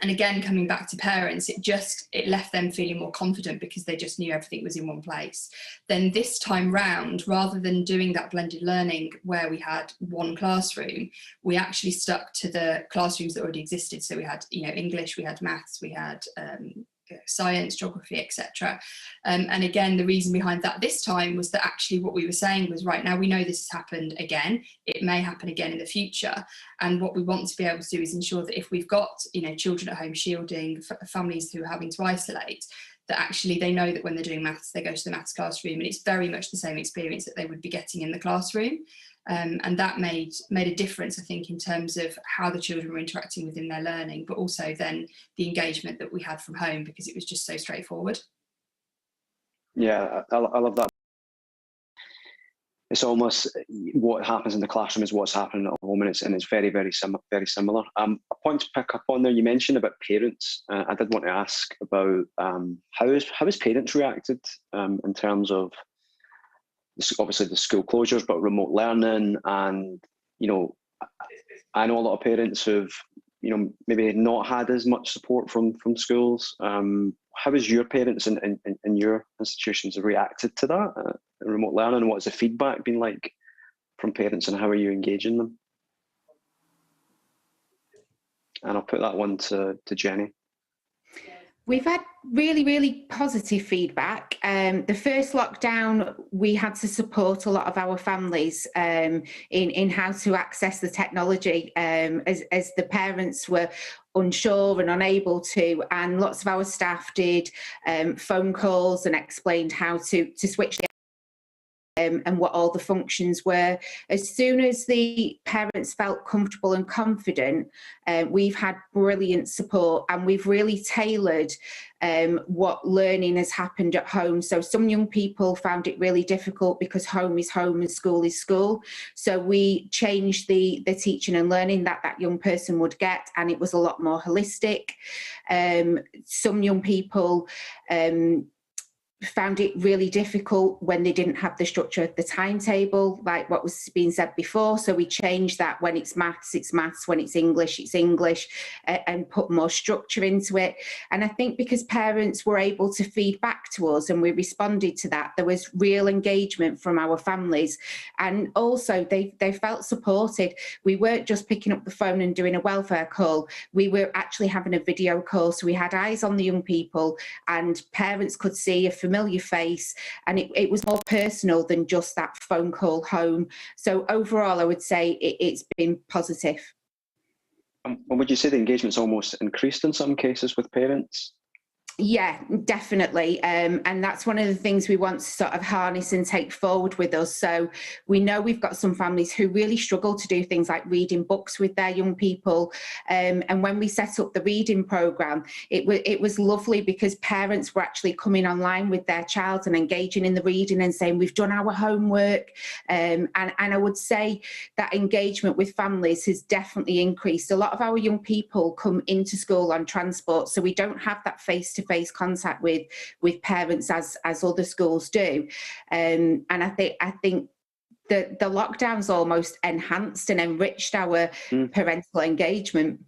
D: And again, coming back to parents, it left them feeling more confident because they just knew everything was in one place. Then this time round, rather than doing that blended learning where we had one classroom, we actually stuck to the classrooms that already existed. So we had, English, we had maths, we had science, geography, etc. And again, the reason behind that this time was that actually what we were saying was, right, now we know this has happened again, it may happen again in the future, and what we want to be able to do is ensure that if we've got children at home shielding, families who are having to isolate, that actually they know that when they're doing maths, they go to the maths classroom and it's very much the same experience that they would be getting in the classroom. And that made a difference, I think, in terms of how the children were interacting within their learning, but also then the engagement that we had from home, because it was just so straightforward.
A: Yeah, I love that. It's almost what happens in the classroom is what's happening at home, and it's very, very similar. A point to pick up on there, you mentioned about parents. I did want to ask about how has parents reacted in terms of obviously the school closures, but remote learning, and I know a lot of parents who've maybe not had as much support from schools. How has your parents in your institutions reacted to that remote learning, and what's the feedback been like from parents, and how are you engaging them? And I'll put that one to Jenny.
F: We've had really, really positive feedback. The first lockdown, we had to support a lot of our families in how to access the technology as the parents were unsure and unable to, and lots of our staff did phone calls and explained how to switch the and what all the functions were. As soon as the parents felt comfortable and confident, we've had brilliant support, and we've really tailored what learning has happened at home. So some young people found it really difficult because home is home and school is school. So we changed the teaching and learning that young person would get, and it was a lot more holistic. Some young people found it really difficult when they didn't have the structure of the timetable, like what was being said before. So we changed that. When it's maths, when it's English, and put more structure into it. And I think because parents were able to feed back to us and we responded to that, there was real engagement from our families. And also they felt supported. We weren't just picking up the phone and doing a welfare call. We were actually having a video call. So we had eyes on the young people, and parents could see a familiar face, and it was more personal than just that phone call home. So overall, I would say it's been positive.
A: And would you say the engagement's almost increased in some cases with parents?
F: Yeah, definitely. And that's one of the things we want to sort of harness and take forward with us. So we know we've got some families who really struggle to do things like reading books with their young people. And when we set up the reading programme, it was lovely because parents were actually coming online with their child and engaging in the reading and saying, we've done our homework. And I would say that engagement with families has definitely increased. A lot of our young people come into school on transport, so we don't have that face-to-face contact with parents as other schools do, and I think the lockdowns almost enhanced and enriched our parental engagement.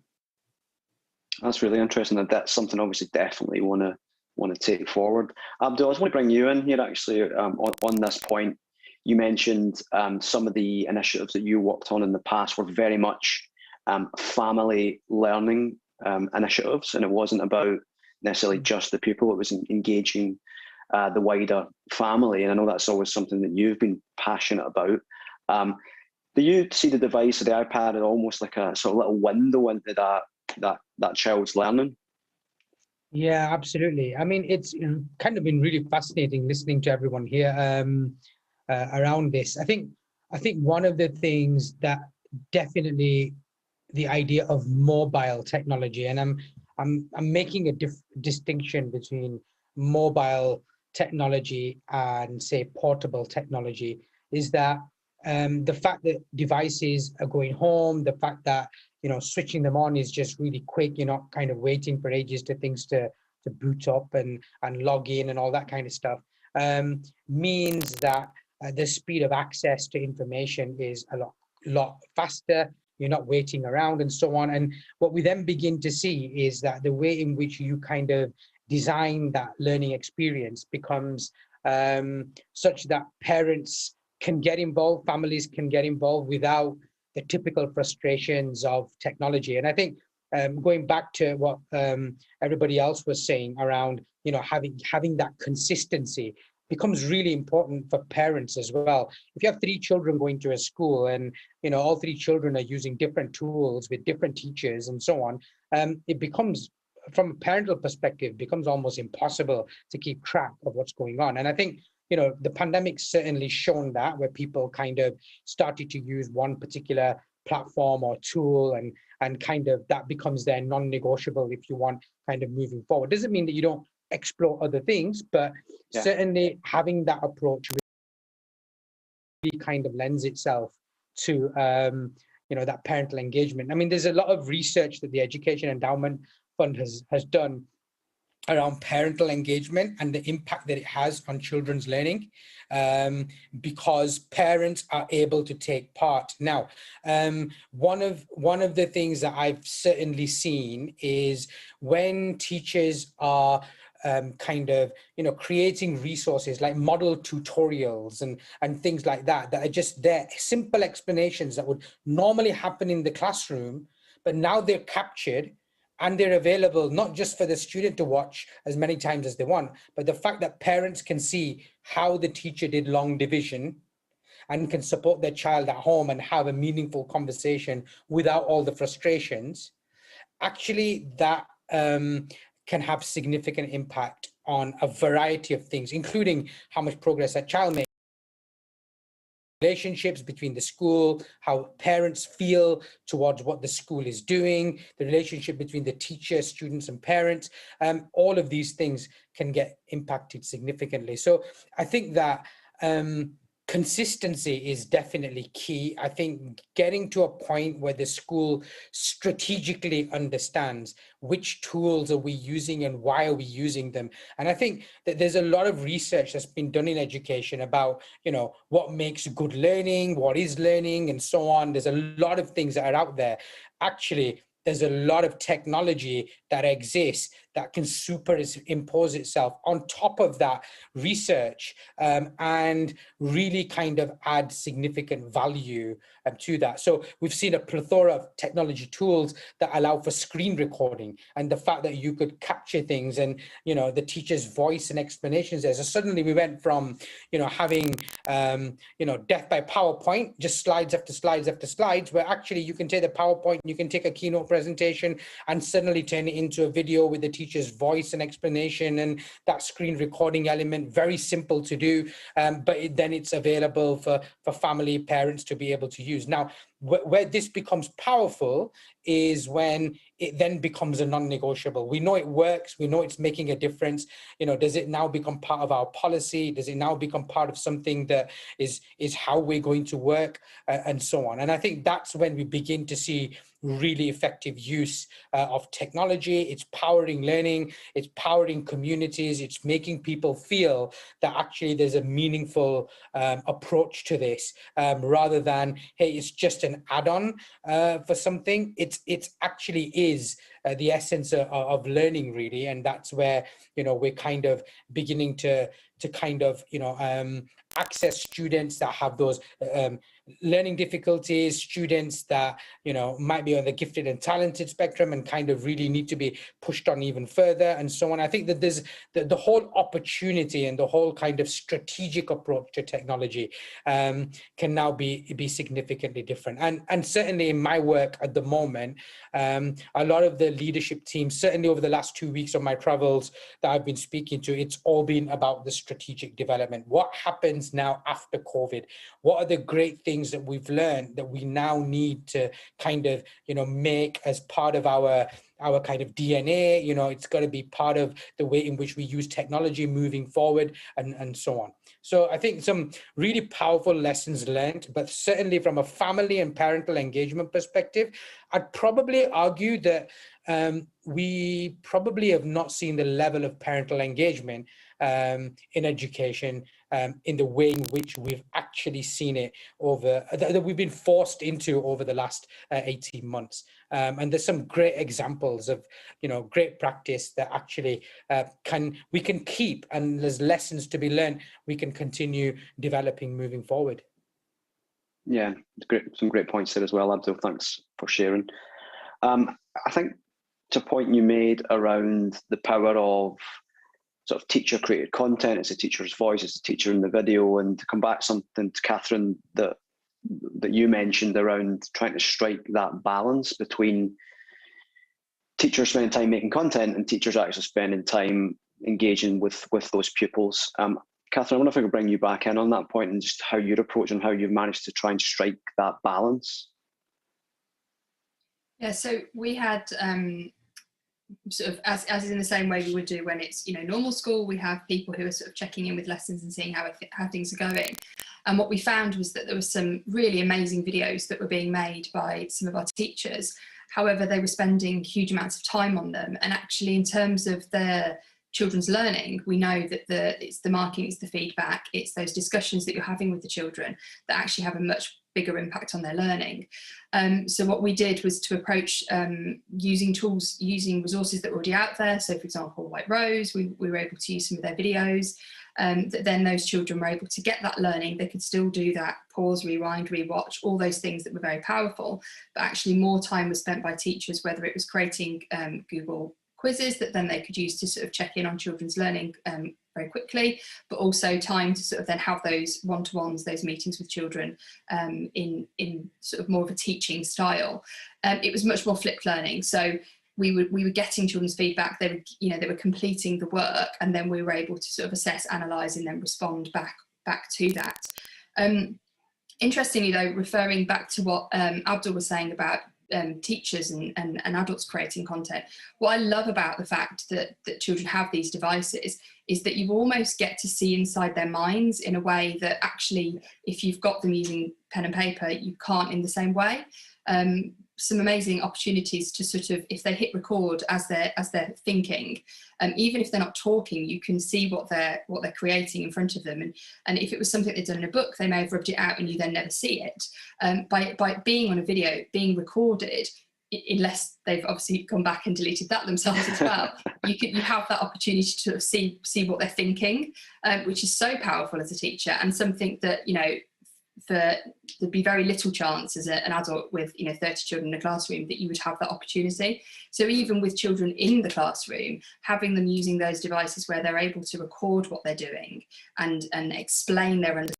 A: That's really interesting. That's something obviously definitely want want to take forward. Abdul, I just want to bring you in here actually on this point. You mentioned some of the initiatives that you worked on in the past were very much family learning initiatives, and it wasn't about necessarily just the people, it was engaging the wider family. And I know that's always something that you've been passionate about. Do you see the device or the iPad as almost like a sort of little window into that child's learning?
C: Yeah, absolutely. I mean, it's kind of been really fascinating listening to everyone here around this. I think one of the things that definitely the idea of mobile technology, and I'm making a distinction between mobile technology and say portable technology, is that the fact that devices are going home, the fact that switching them on is just really quick. You're not kind of waiting for ages to things to boot up and log in and all that kind of stuff, means that the speed of access to information is a lot faster. You're not waiting around and so on. And what we then begin to see is that the way in which you kind of design that learning experience becomes such that parents can get involved, families can get involved without the typical frustrations of technology. And I think going back to what everybody else was saying around, having that consistency becomes really important for parents as well. If you have 3 children going to a school and all 3 children are using different tools with different teachers and so on, it becomes, from a parental perspective, becomes almost impossible to keep track of what's going on. And I think the pandemic certainly shown that, where people kind of started to use one particular platform or tool and kind of that becomes their non-negotiable if you want kind of moving forward. Doesn't mean that you don't explore other things, but certainly having that approach really kind of lends itself to that parental engagement. I mean, there's a lot of research that the Education Endowment Fund has done around parental engagement and the impact that it has on children's learning, because parents are able to take part. Now, one of the things that I've certainly seen is when teachers are kind of creating resources like model tutorials and things like that are just there, simple explanations that would normally happen in the classroom, but now they're captured and they're available not just for the student to watch as many times as they want, but the fact that parents can see how the teacher did long division and can support their child at home and have a meaningful conversation without all the frustrations, actually that can have significant impact on a variety of things, including how much progress that child makes. Relationships between the school, how parents feel towards what the school is doing, the relationship between the teacher, students, and parents, all of these things can get impacted significantly. So I think that consistency is definitely key. I think getting to a point where the school strategically understands which tools are we using and why are we using them. And I think that there's a lot of research that's been done in education about, what makes good learning, what is learning, and so on. There's a lot of things that are out there. Actually, there's a lot of technology that exists that can superimpose itself on top of that research and really kind of add significant value to that. So we've seen a plethora of technology tools that allow for screen recording, and the fact that you could capture things and, the teacher's voice and explanations there. So suddenly we went from, having, death by PowerPoint, just slides after slides after slides, where actually you can take the PowerPoint, you can take a keynote presentation and suddenly turn it into a video with the teacher's voice and explanation and that screen recording element. Very simple to do, but then it's available for family, parents to be able to use. Now, where this becomes powerful is when it then becomes a non-negotiable. We know it works. We know it's making a difference. Does it now become part of our policy? Does it now become part of something that is how we're going to work and so on? And I think that's when we begin to see really effective use of technology. It's powering learning, it's powering communities, it's making people feel that actually there's a meaningful approach to this, rather than, hey, it's just an add-on for something. It's actually is the essence of learning, really. And that's where, you know, we're kind of beginning to kind of, you know, access students that have those learning difficulties, students that, you know, might be on the gifted and talented spectrum and kind of really need to be pushed on even further, and so on. I think that there's the whole opportunity and the whole kind of strategic approach to technology can now be significantly different. And certainly in my work at the moment, a lot of the leadership teams, certainly over the last 2 weeks of my travels that I've been speaking to, it's all been about the strategic development. What happens now after COVID? What are the great things that we've learned that we now need to kind of, you know, make as part of our kind of DNA? You know, it's got to be part of the way in which we use technology moving forward, and so on. So I think some really powerful lessons learned, but certainly from a family and parental engagement perspective, I'd probably argue that we probably have not seen the level of parental engagement in education in the way in which we've actually seen it over, that we've been forced into over the last 18 months. And there's some great examples of, you know, great practice that actually we can keep, and there's lessons to be learned we can continue developing moving forward.
A: Yeah, great, some great points there as well, Abdul. Thanks for sharing. I think to a point you made around the power of sort of teacher-created content, it's a teacher's voice, it's a teacher in the video, and to come back something to Catherine that you mentioned around trying to strike that balance between teachers spending time making content and teachers actually spending time engaging with those pupils. Catherine, I wonder if I could bring you back in on that point and just how you're approaching, how you've managed to try and strike that balance.
D: Yeah, so we had sort of, as is in the same way we would do when it's, you know, normal school, we have people who are sort of checking in with lessons and seeing how things are going. And what we found was that there were some really amazing videos that were being made by some of our teachers. However, they were spending huge amounts of time on them. And actually, in terms of their children's learning, we know that it's the marking, it's the feedback, it's those discussions that you're having with the children that actually have a much bigger impact on their learning. So what we did was to approach using tools, using resources that were already out there. So for example, White Rose, we were able to use some of their videos, that then those children were able to get that learning. They could still do that pause, rewind, rewatch, all those things that were very powerful, but actually more time was spent by teachers, whether it was creating Google quizzes that then they could use to sort of check in on children's learning very quickly, but also time to sort of then have those one-to-ones, those meetings with children in sort of more of a teaching style. It was much more flipped learning. So we were getting children's feedback. They were completing the work, and then we were able to sort of assess, analyze, and then respond back to that. Interestingly, though, referring back to what Abdul was saying about teachers and adults creating content, what I love about the fact that children have these devices is that you almost get to see inside their minds in a way that actually, if you've got them using pen and paper, you can't in the same way. Some amazing opportunities to sort of, if they hit record as they're thinking, even if they're not talking, you can see what they're creating in front of them. And if it was something they'd done in a book, they may have rubbed it out and you then never see it. By being on a video, being recorded, unless they've obviously gone back and deleted that themselves as well, you have that opportunity to see what they're thinking, which is so powerful as a teacher, and something that, you know, there'd be very little chance as an adult with 30 children in a classroom that you would have that opportunity. So even with children in the classroom, having them using those devices where they're able to record what they're doing and explain their understanding,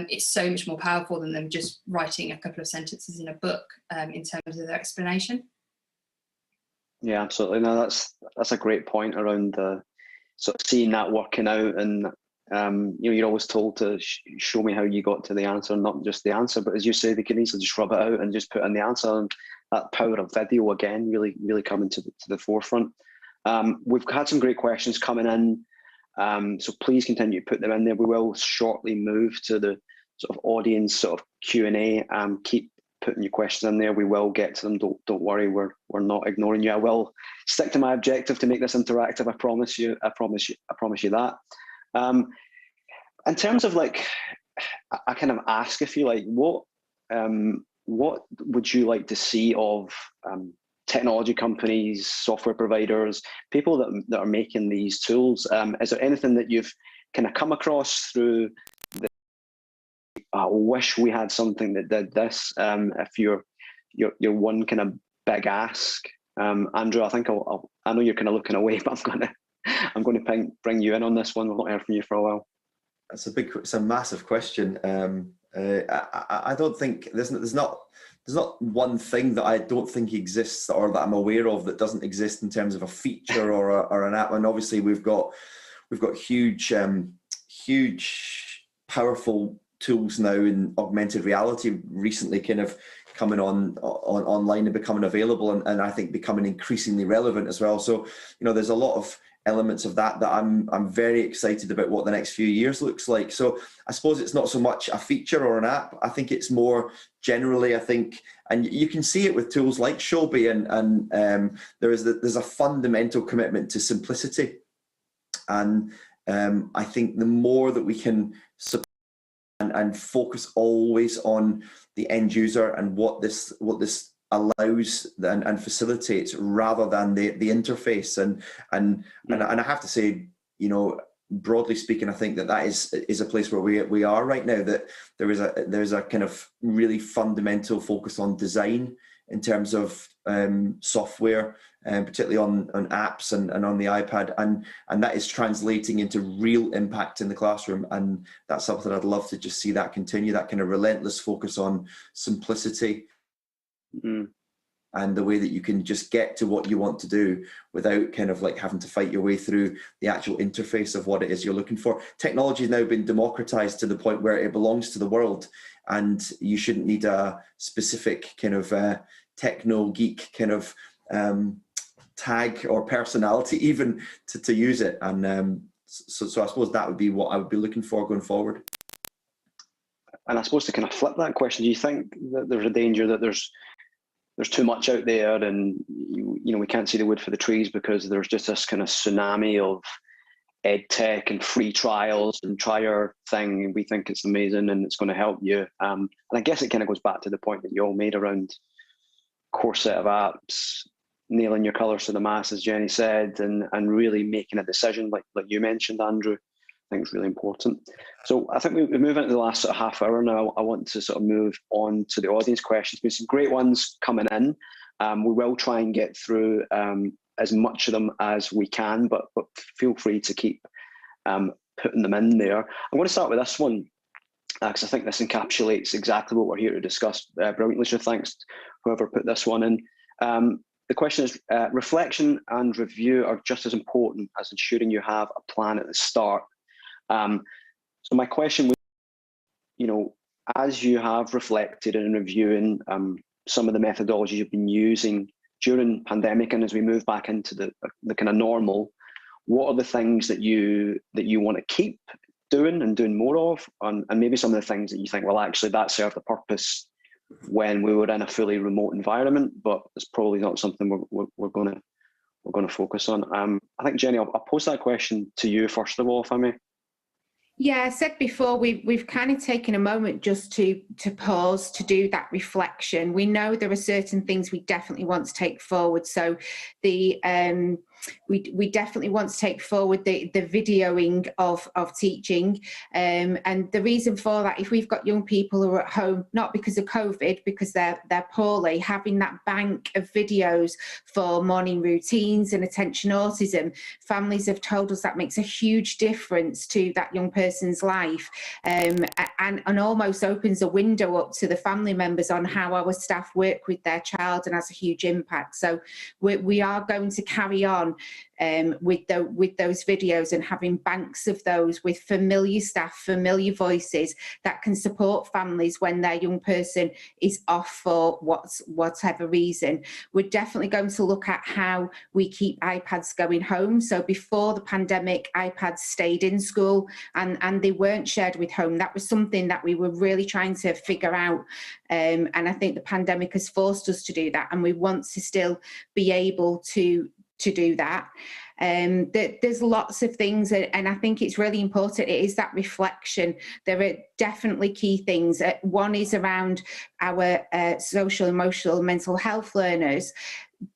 D: it's so much more powerful than them just writing a couple of sentences in a book in terms of their explanation. Yeah,
A: absolutely. No, that's a great point around the sort of seeing that working out. And you're always told to show me how you got to the answer, not just the answer, but as you say, they can easily just rub it out and just put in the answer. And that power of video again really coming to the forefront. We've had some great questions coming in, so please continue to put them in there. We will shortly move to the sort of audience sort of Q&A. Keep putting your questions in there. We will get to them. Don't worry. We're not ignoring you. I will stick to my objective to make this interactive. I promise you. I promise you that. In terms of like, I kind of ask if you like, what would you like to see of technology companies, software providers, people that are making these tools? Is there anything that you've kind of come across through the, I wish we had something that did this? If you're one kind of big ask, Andrew, I think I know you're kind of looking away, but I'm going to bring you in on this one. We've not heard from you for a while.
E: It's a massive question. I don't think there's not one thing that I don't think exists or that I'm aware of that doesn't exist in terms of a feature or an app. And obviously we've got huge powerful tools now in augmented reality recently kind of coming online and becoming available, and I think becoming increasingly relevant as well. So, you know, there's a lot of elements of that I'm very excited about what the next few years looks like. So I suppose it's not so much a feature or an app. I think it's more generally, I think, and you can see it with tools like Shobi, and there's a fundamental commitment to simplicity. And I think the more that we can support and focus always on the end user and what this allows and facilitates, rather than the interface, and I have to say, you know, broadly speaking, I think that is a place where we are right now, that there's a kind of really fundamental focus on design in terms of software, and particularly on apps and on the iPad, and that is translating into real impact in the classroom. And that's something I'd love to just see that continue, that kind of relentless focus on simplicity. And the way that you can just get to what you want to do without kind of like having to fight your way through the actual interface of what it is you're looking for. Technology has now been democratized to the point where it belongs to the world, and you shouldn't need a specific kind of techno geek kind of tag or personality even to use it. And so I suppose that would be what I would be looking for going forward.
A: And I suppose to kind of flip that question, do you think that there's a danger that there's too much out there, and you know, we can't see the wood for the trees because there's just this kind of tsunami of EdTech and free trials and try your thing, and we think it's amazing and it's going to help you. And I guess it kind of goes back to the point that you all made around core set of apps, nailing your colours to the mast, as Jenny said, and really making a decision like you mentioned, Andrew. I think it's really important. So I think we move into the last sort of half hour now. I want to sort of move on to the audience questions. There's some great ones coming in. We will try and get through as much of them as we can, but feel free to keep putting them in there. I'm going to start with this one because I think this encapsulates exactly what we're here to discuss brilliantly. So thanks whoever put this one in. The question is, reflection and review are just as important as ensuring you have a plan at the start. So my question was, you know, as you have reflected and reviewing some of the methodologies you've been using during pandemic, and as we move back into the kind of normal, what are the things that you want to keep doing and doing more of, and maybe some of the things that you think, well, actually that served the purpose when we were in a fully remote environment, but it's probably not something we're going to focus on. I think, Jenny, I'll pose that question to you first of all, if I may.
F: Yeah, I said before, we've kind of taken a moment just to pause, to do that reflection. We know there are certain things we definitely want to take forward. So the we definitely want to take forward the videoing of teaching, and the reason for that, if we've got young people who are at home not because of COVID, because they're poorly, having that bank of videos for morning routines and attention autism, families have told us that makes a huge difference to that young person's life, and almost opens a window up to the family members on how our staff work with their child, and has a huge impact. So we are going to carry on on with those videos, and having banks of those with familiar staff, familiar voices that can support families when their young person is off for whatever reason. We're definitely going to look at how we keep iPads going home. So before the pandemic, iPads stayed in school and they weren't shared with home. That was something that we were really trying to figure out. And I think the pandemic has forced us to do that, and we want to still be able to do that. There's lots of things, and I think it's really important. It is that reflection. There are definitely key things. One is around our social, emotional, mental health learners.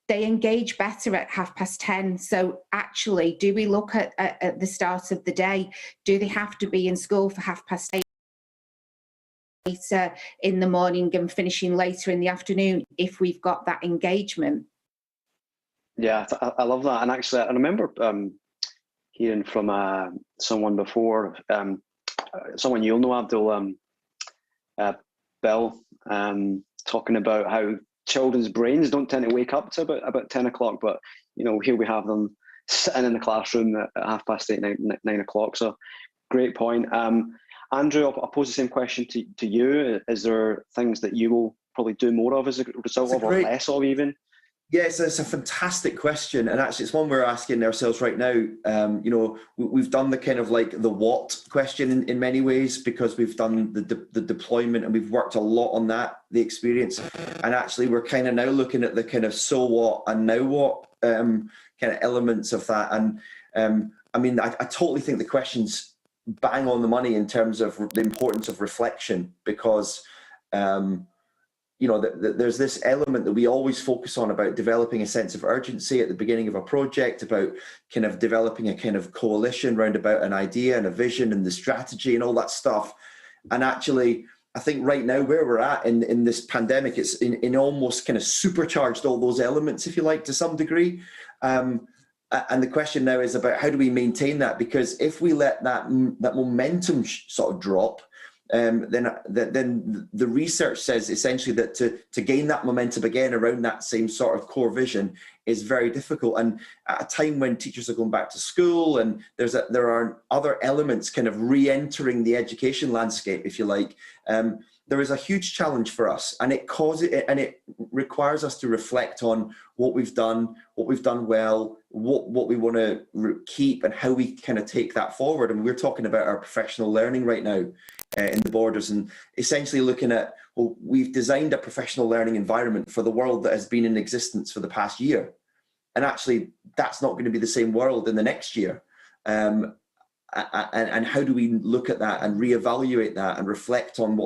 F: They engage better at 10:30. So actually, do we look at the start of the day? Do they have to be in school for 8:30? Later in the morning and finishing later in the afternoon if we've got that engagement?
A: Yeah, I love that. And actually, I remember hearing from someone before, someone you'll know, Abdul, Bill, talking about how children's brains don't tend to wake up to about 10 o'clock, but here we have them sitting in the classroom at 8:30, 9 o'clock. So great point. Andrew, I'll pose the same question to you. Is there things that you will probably do more of as a result of, or less of even?
E: Yes, it's a fantastic question, and actually it's one we're asking ourselves right now. We've done the kind of like the what question in many ways, because we've done the deployment and we've worked a lot on that, the experience, and actually we're kind of now looking at the kind of so what and now what kind of elements of that. And I totally think the question's bang on the money in terms of the importance of reflection, because there's this element that we always focus on about developing a sense of urgency at the beginning of a project, about kind of developing a kind of coalition around about an idea and a vision and the strategy and all that stuff. And actually, I think right now where we're at in this pandemic, it's in almost kind of supercharged all those elements, if you like, to some degree. And the question now is about how do we maintain that? Because if we let that momentum sort of drop, then the research says essentially that to gain that momentum again around that same sort of core vision is very difficult. And at a time when teachers are going back to school and there are other elements kind of re-entering the education landscape, if you like, there is a huge challenge for us, and it requires us to reflect on what we've done well, what we want to keep, and how we kind of take that forward. And we're talking about our professional learning right now in the Borders, and essentially looking at, well, we've designed a professional learning environment for the world that has been in existence for the past year, and actually that's not going to be the same world in the next year. And how do we look at that and reevaluate that and reflect on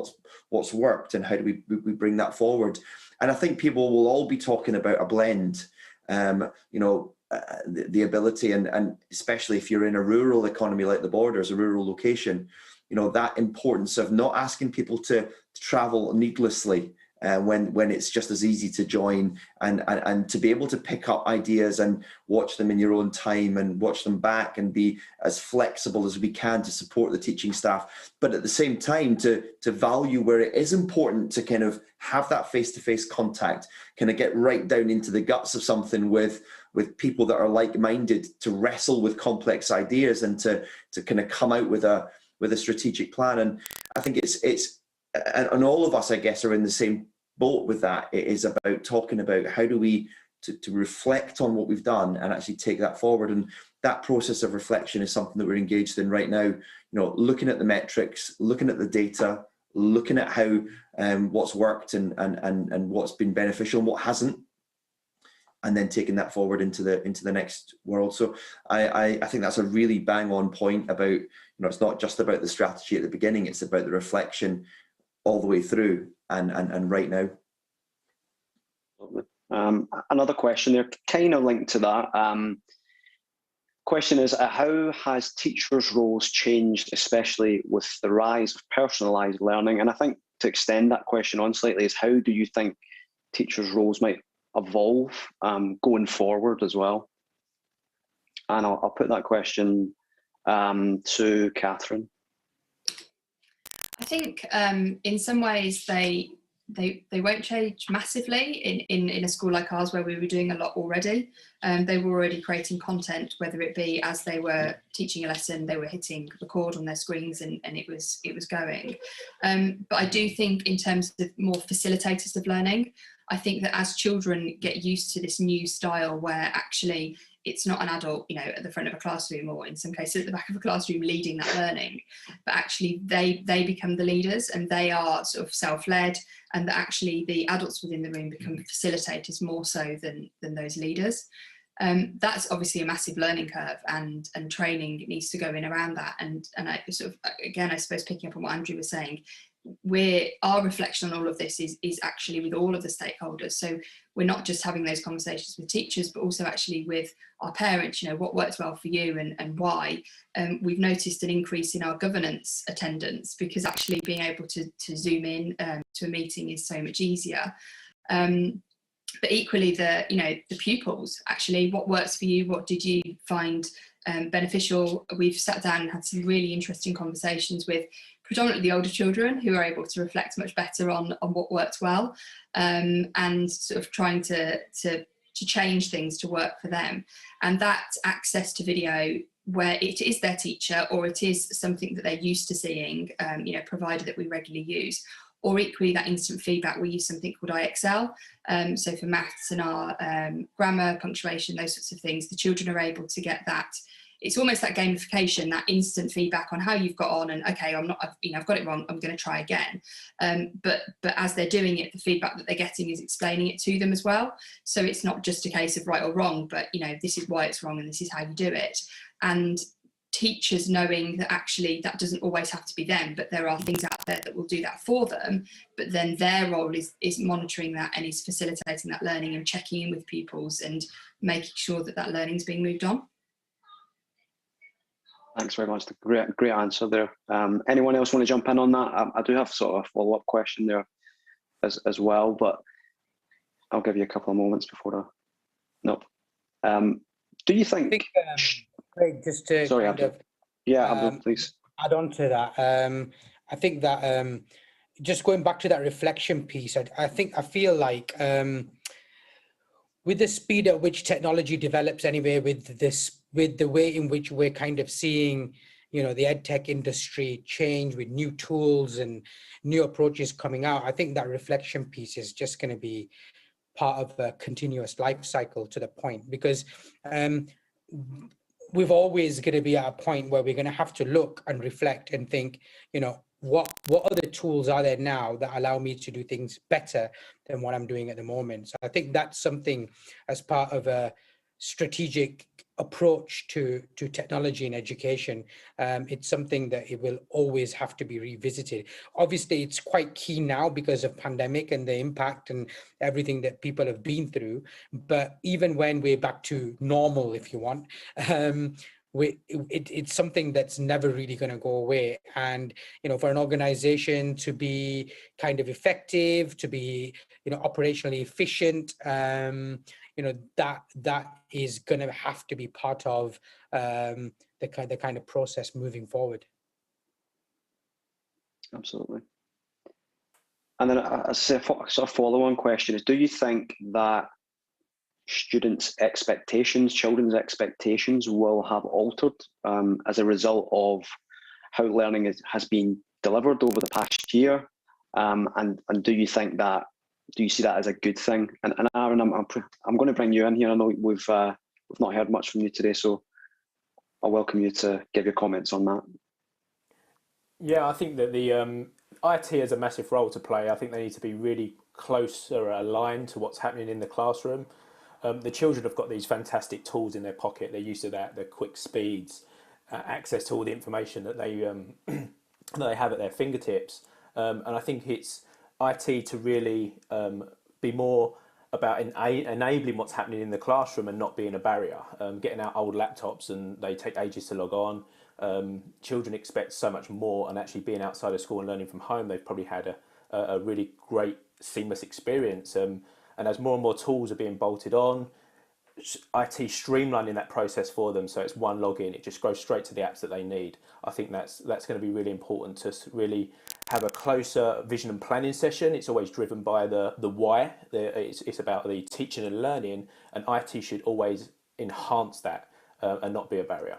E: what's worked, and how do we bring that forward? And I think people will all be talking about a blend, the ability, and especially if you're in a rural economy like the Borders, a rural location, that importance of not asking people to travel needlessly when it's just as easy to join, and to be able to pick up ideas and watch them in your own time and watch them back, and be as flexible as we can to support the teaching staff, but at the same time to value where it is important to kind of have that face-to-face contact, kind of get right down into the guts of something with people that are like-minded, to wrestle with complex ideas, and to kind of come out with a strategic plan. And I think and all of us, I guess, are in the same boat with that. It is about talking about how do we to reflect on what we've done and actually take that forward. And that process of reflection is something that we're engaged in right now. Looking at the metrics, looking at the data, looking at how what's worked and what's been beneficial and what hasn't, and then taking that forward into the next world. So I think that's a really bang on point about, it's not just about the strategy at the beginning, it's about the reflection all the way through and right now.
A: Another question there, kind of linked to that. Question is, how has teachers' roles changed, especially with the rise of personalised learning? And I think to extend that question on slightly is, how do you think teachers' roles might evolve going forward as well? And I'll put that question to Catherine.
D: I think in some ways they they won't change massively in a school like ours where we were doing a lot already. They were already creating content, whether it be as they were teaching a lesson, they were hitting record on their screens and it was going. But I do think in terms of more facilitators of learning, I think that as children get used to this new style where actually it's not an adult, at the front of a classroom or in some cases at the back of a classroom leading that learning, but actually they become the leaders and they are sort of self-led, and that actually the adults within the room become facilitators more so than those leaders. That's obviously a massive learning curve, and training needs to go in around that. And I sort of, again, I suppose picking up on what Andrew was saying, our reflection on all of this is actually with all of the stakeholders. So we're not just having those conversations with teachers, but also actually with our parents, what works well for you and why. We've noticed an increase in our governance attendance because actually being able to zoom in to a meeting is so much easier. But equally the pupils, actually, what works for you? What did you find beneficial? We've sat down and had some really interesting conversations with predominantly the older children who are able to reflect much better on what worked well, and sort of trying to change things to work for them. And that access to video where it is their teacher or it is something that they're used to seeing, provided that we regularly use, or equally that instant feedback. We use something called IXL. So for maths and our grammar, punctuation, those sorts of things, the children are able to get that. It's almost that gamification, that instant feedback on how you've got on, and okay, I've got it wrong, I'm going to try again. But as they're doing it, the feedback that they're getting is explaining it to them as well. So it's not just a case of right or wrong, but this is why it's wrong and this is how you do it. And teachers knowing that actually that doesn't always have to be them, but there are things out there that will do that for them, but then their role is monitoring that and is facilitating that learning and checking in with pupils and making sure that learning is being moved on.
A: Thanks very much. Great answer there. Anyone else want to jump in on that? I do have sort of a follow-up question there as well, but I'll give you a couple of moments before Nope. Do you think...
C: I think Craig, just to
A: sorry, Abdul. Abdul, please.
C: Add on to that. I think that just going back to that reflection piece, I feel like with the speed at which technology develops anyway, with the way in which we're kind of seeing, the EdTech industry change with new tools and new approaches coming out, I think that reflection piece is just going to be part of a continuous life cycle to the point, because we've always going to be at a point where we're going to have to look and reflect and think, what other tools are there now that allow me to do things better than what I'm doing at the moment? So I think that's something as part of a strategic approach to technology and education. It's something that it will always have to be revisited. Obviously, it's quite key now because of pandemic and the impact and everything that people have been through. But even when we're back to normal, if you want, it's something that's never really going to go away. And for an organization to be kind of effective, to be operationally efficient, that is going to have to be part of the kind of process moving forward.
A: Absolutely. And then a sort of follow-on question is: do you think that children's expectations will have altered as a result of how learning has been delivered over the past year? And do you see that as a good thing? And Aaron, I'm going to bring you in here. I know we've not heard much from you today, so I'll welcome you to give your comments on that.
B: Yeah, I think that the IT has a massive role to play. I think they need to be really closer aligned to what's happening in the classroom. The children have got these fantastic tools in their pocket. They're used to that, the quick speeds, access to all the information that they have at their fingertips. And I think it's IT to really be more about enabling what's happening in the classroom and not being a barrier. Getting out old laptops and they take ages to log on. Children expect so much more, and actually being outside of school and learning from home, they've probably had a really great seamless experience. And as more and more tools are being bolted on, IT streamlining that process for them, so it's one login, it just goes straight to the apps that they need. I think that's going to be really important to really have a closer vision and planning session. It's always driven by the why. It's about the teaching and learning, and IT should always enhance that and not be a barrier.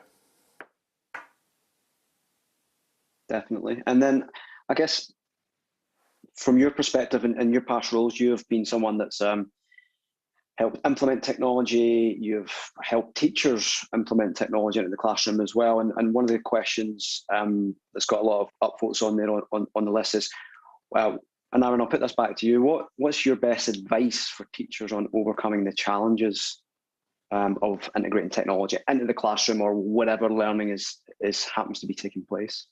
A: Definitely. And then I guess from your perspective and your past roles, you have been someone that's helped implement technology, you've helped teachers implement technology into the classroom as well. And one of the questions that's got a lot of upvotes on there on the list is, well, and Aaron, I'll put this back to you. What's your best advice for teachers on overcoming the challenges of integrating technology into the classroom or whatever learning is happens to be taking place?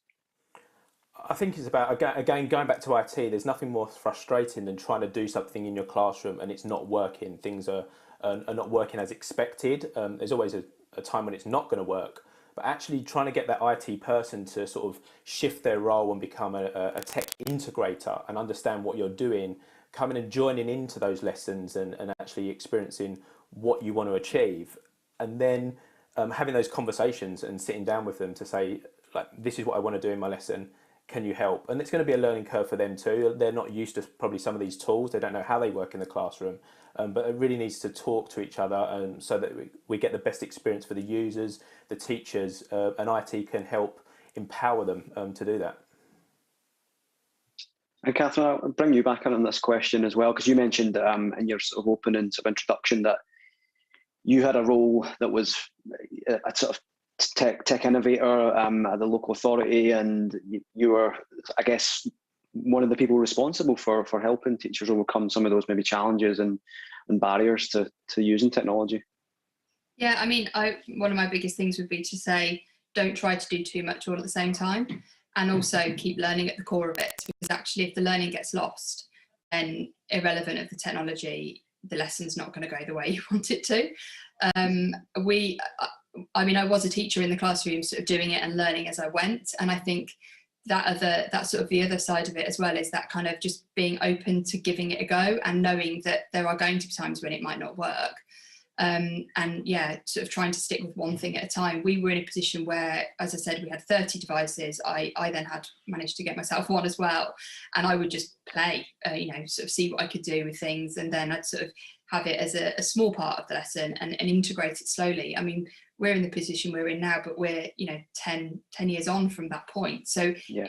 B: I think it's about, again, going back to IT, there's nothing more frustrating than trying to do something in your classroom and it's not working. Things are not working as expected. There's always a time when it's not going to work. But actually trying to get that IT person to sort of shift their role and become a tech integrator and understand what you're doing, coming and joining into those lessons and actually experiencing what you want to achieve. And then having those conversations and sitting down with them to say, like, this is what I want to do in my lesson. Can you help? And it's going to be a learning curve for them too. They're not used to probably some of these tools. They don't know how they work in the classroom, but it really needs to talk to each other so that we get the best experience for the users, the teachers, and IT can help empower them to do that.
A: And Catherine, I'll bring you back on this question as well, because you mentioned in your sort of opening sort of introduction that you had a role that was a sort of tech innovator at the local authority, and you were, I guess, one of the people responsible for helping teachers overcome some of those maybe challenges and barriers to using technology.
D: Yeah, I mean, one of my biggest things would be to say, don't try to do too much all at the same time, and also keep learning at the core of it, because actually if the learning gets lost, then irrelevant of the technology, the lesson's not going to go the way you want it to. I mean, I was a teacher in the classroom, sort of doing it and learning as I went. And I think that's sort of the other side of it as well, is that kind of just being open to giving it a go and knowing that there are going to be times when it might not work. And yeah, sort of trying to stick with one thing at a time. We were in a position where, as I said, we had 30 devices. I then had managed to get myself one as well. And I would just play, sort of see what I could do with things. And then I'd sort of have it as a small part of the lesson and integrate it slowly. I mean, we're in the position we're in now, but we're 10 years on from that point. So yeah.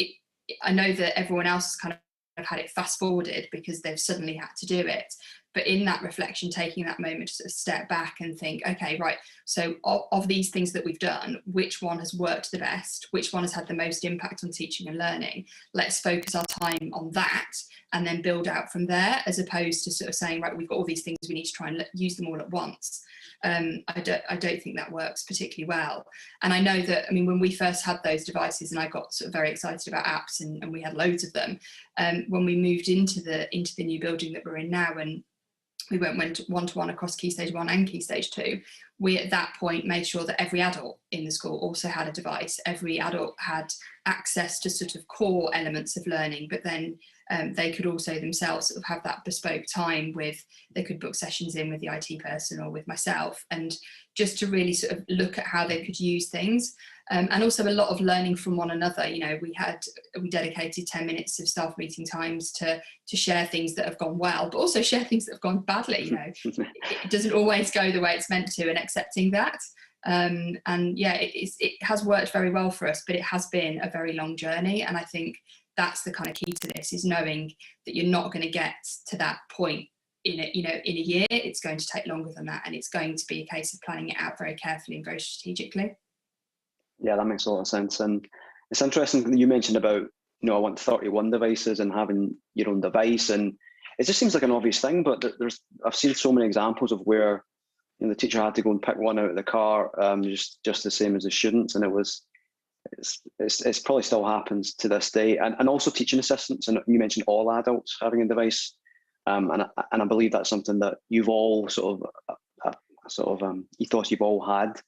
D: I know that everyone else has kind of had it fast forwarded because they've suddenly had to do it. But in that reflection, taking that moment to sort of step back and think, okay, right, so of these things that we've done, which one has worked the best? Which one has had the most impact on teaching and learning? Let's focus our time on that and then build out from there, as opposed to sort of saying, right, we've got all these things, we need to try and use them all at once. I don't think that works particularly well. And I know that, I mean, when we first had those devices and I got sort of very excited about apps and we had loads of them, when we moved into the new building that we're in now, and we went one-to-one across Key Stage 1 and Key Stage 2, we at that point made sure that every adult in the school also had a device. Every adult had access to sort of core elements of learning, but then they could also themselves sort of have that bespoke time they could book sessions in with the IT person or with myself, and just to really sort of look at how they could use things. And also a lot of learning from one another. We dedicated 10 minutes of staff meeting times to share things that have gone well, but also share things that have gone badly. It doesn't always go the way it's meant to, and accepting that. And yeah, it has worked very well for us, but it has been a very long journey. And I think that's the kind of key to this, is knowing that you're not going to get to that point in a year. It's going to take longer than that, and it's going to be a case of planning it out very carefully and very strategically.
A: Yeah, that makes a lot of sense. And it's interesting that you mentioned about, I want 31 devices and having your own device. And it just seems like an obvious thing, but I've seen so many examples of where the teacher had to go and pick one out of the car, just the same as the students. And it's probably still happens to this day. And also teaching assistants, and you mentioned all adults having a device. And I believe that's something that you've all ethos you've all had.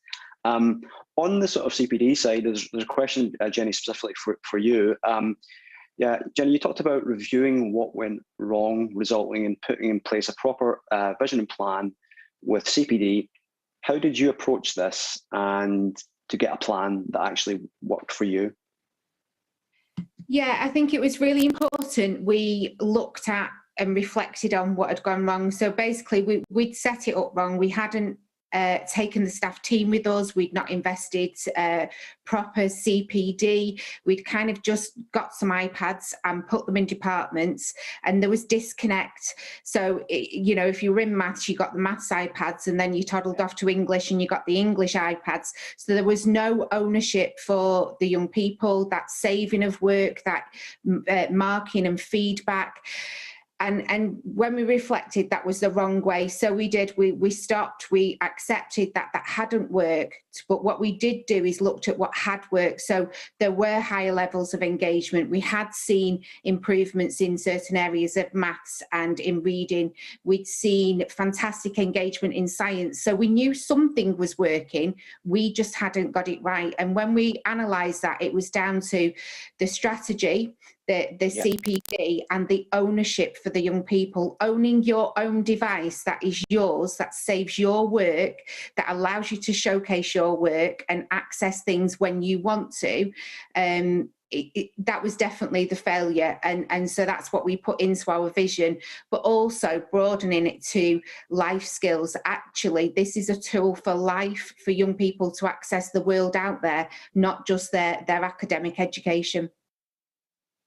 A: On the sort of CPD side, there's a question, Jenny, specifically for you. Yeah, Jenny, you talked about reviewing what went wrong, resulting in putting in place a proper vision and plan with CPD. How did you approach this and to get a plan that actually worked for you?
F: Yeah, I think it was really important. We looked at and reflected on what had gone wrong. So basically, we'd set it up wrong. We hadn't taken the staff team with us. We'd not invested proper CPD. We'd kind of just got some iPads and put them in departments, and there was disconnect. So, you know, if you were in maths, you got the maths iPads, and then you toddled off to English and you got the English iPads. So there was no ownership for the young people, that saving of work, that marking and feedback. And when we reflected, that was the wrong way. So we stopped, we accepted that that hadn't worked. But what we did do is looked at what had worked. So there were higher levels of engagement. We had seen improvements in certain areas of maths and in reading. We'd seen fantastic engagement in science. So we knew something was working. We just hadn't got it right. And when we analysed that, it was down to the strategy, the CPD, and the ownership for the young people. Owning your own device that is yours, that saves your work, that allows you to showcase your work and access things when you want to. That was definitely the failure, and so that's what we put into our vision, but also broadening it to life skills. Actually, this is a tool for life, for young people to access the world out there, not just their academic education.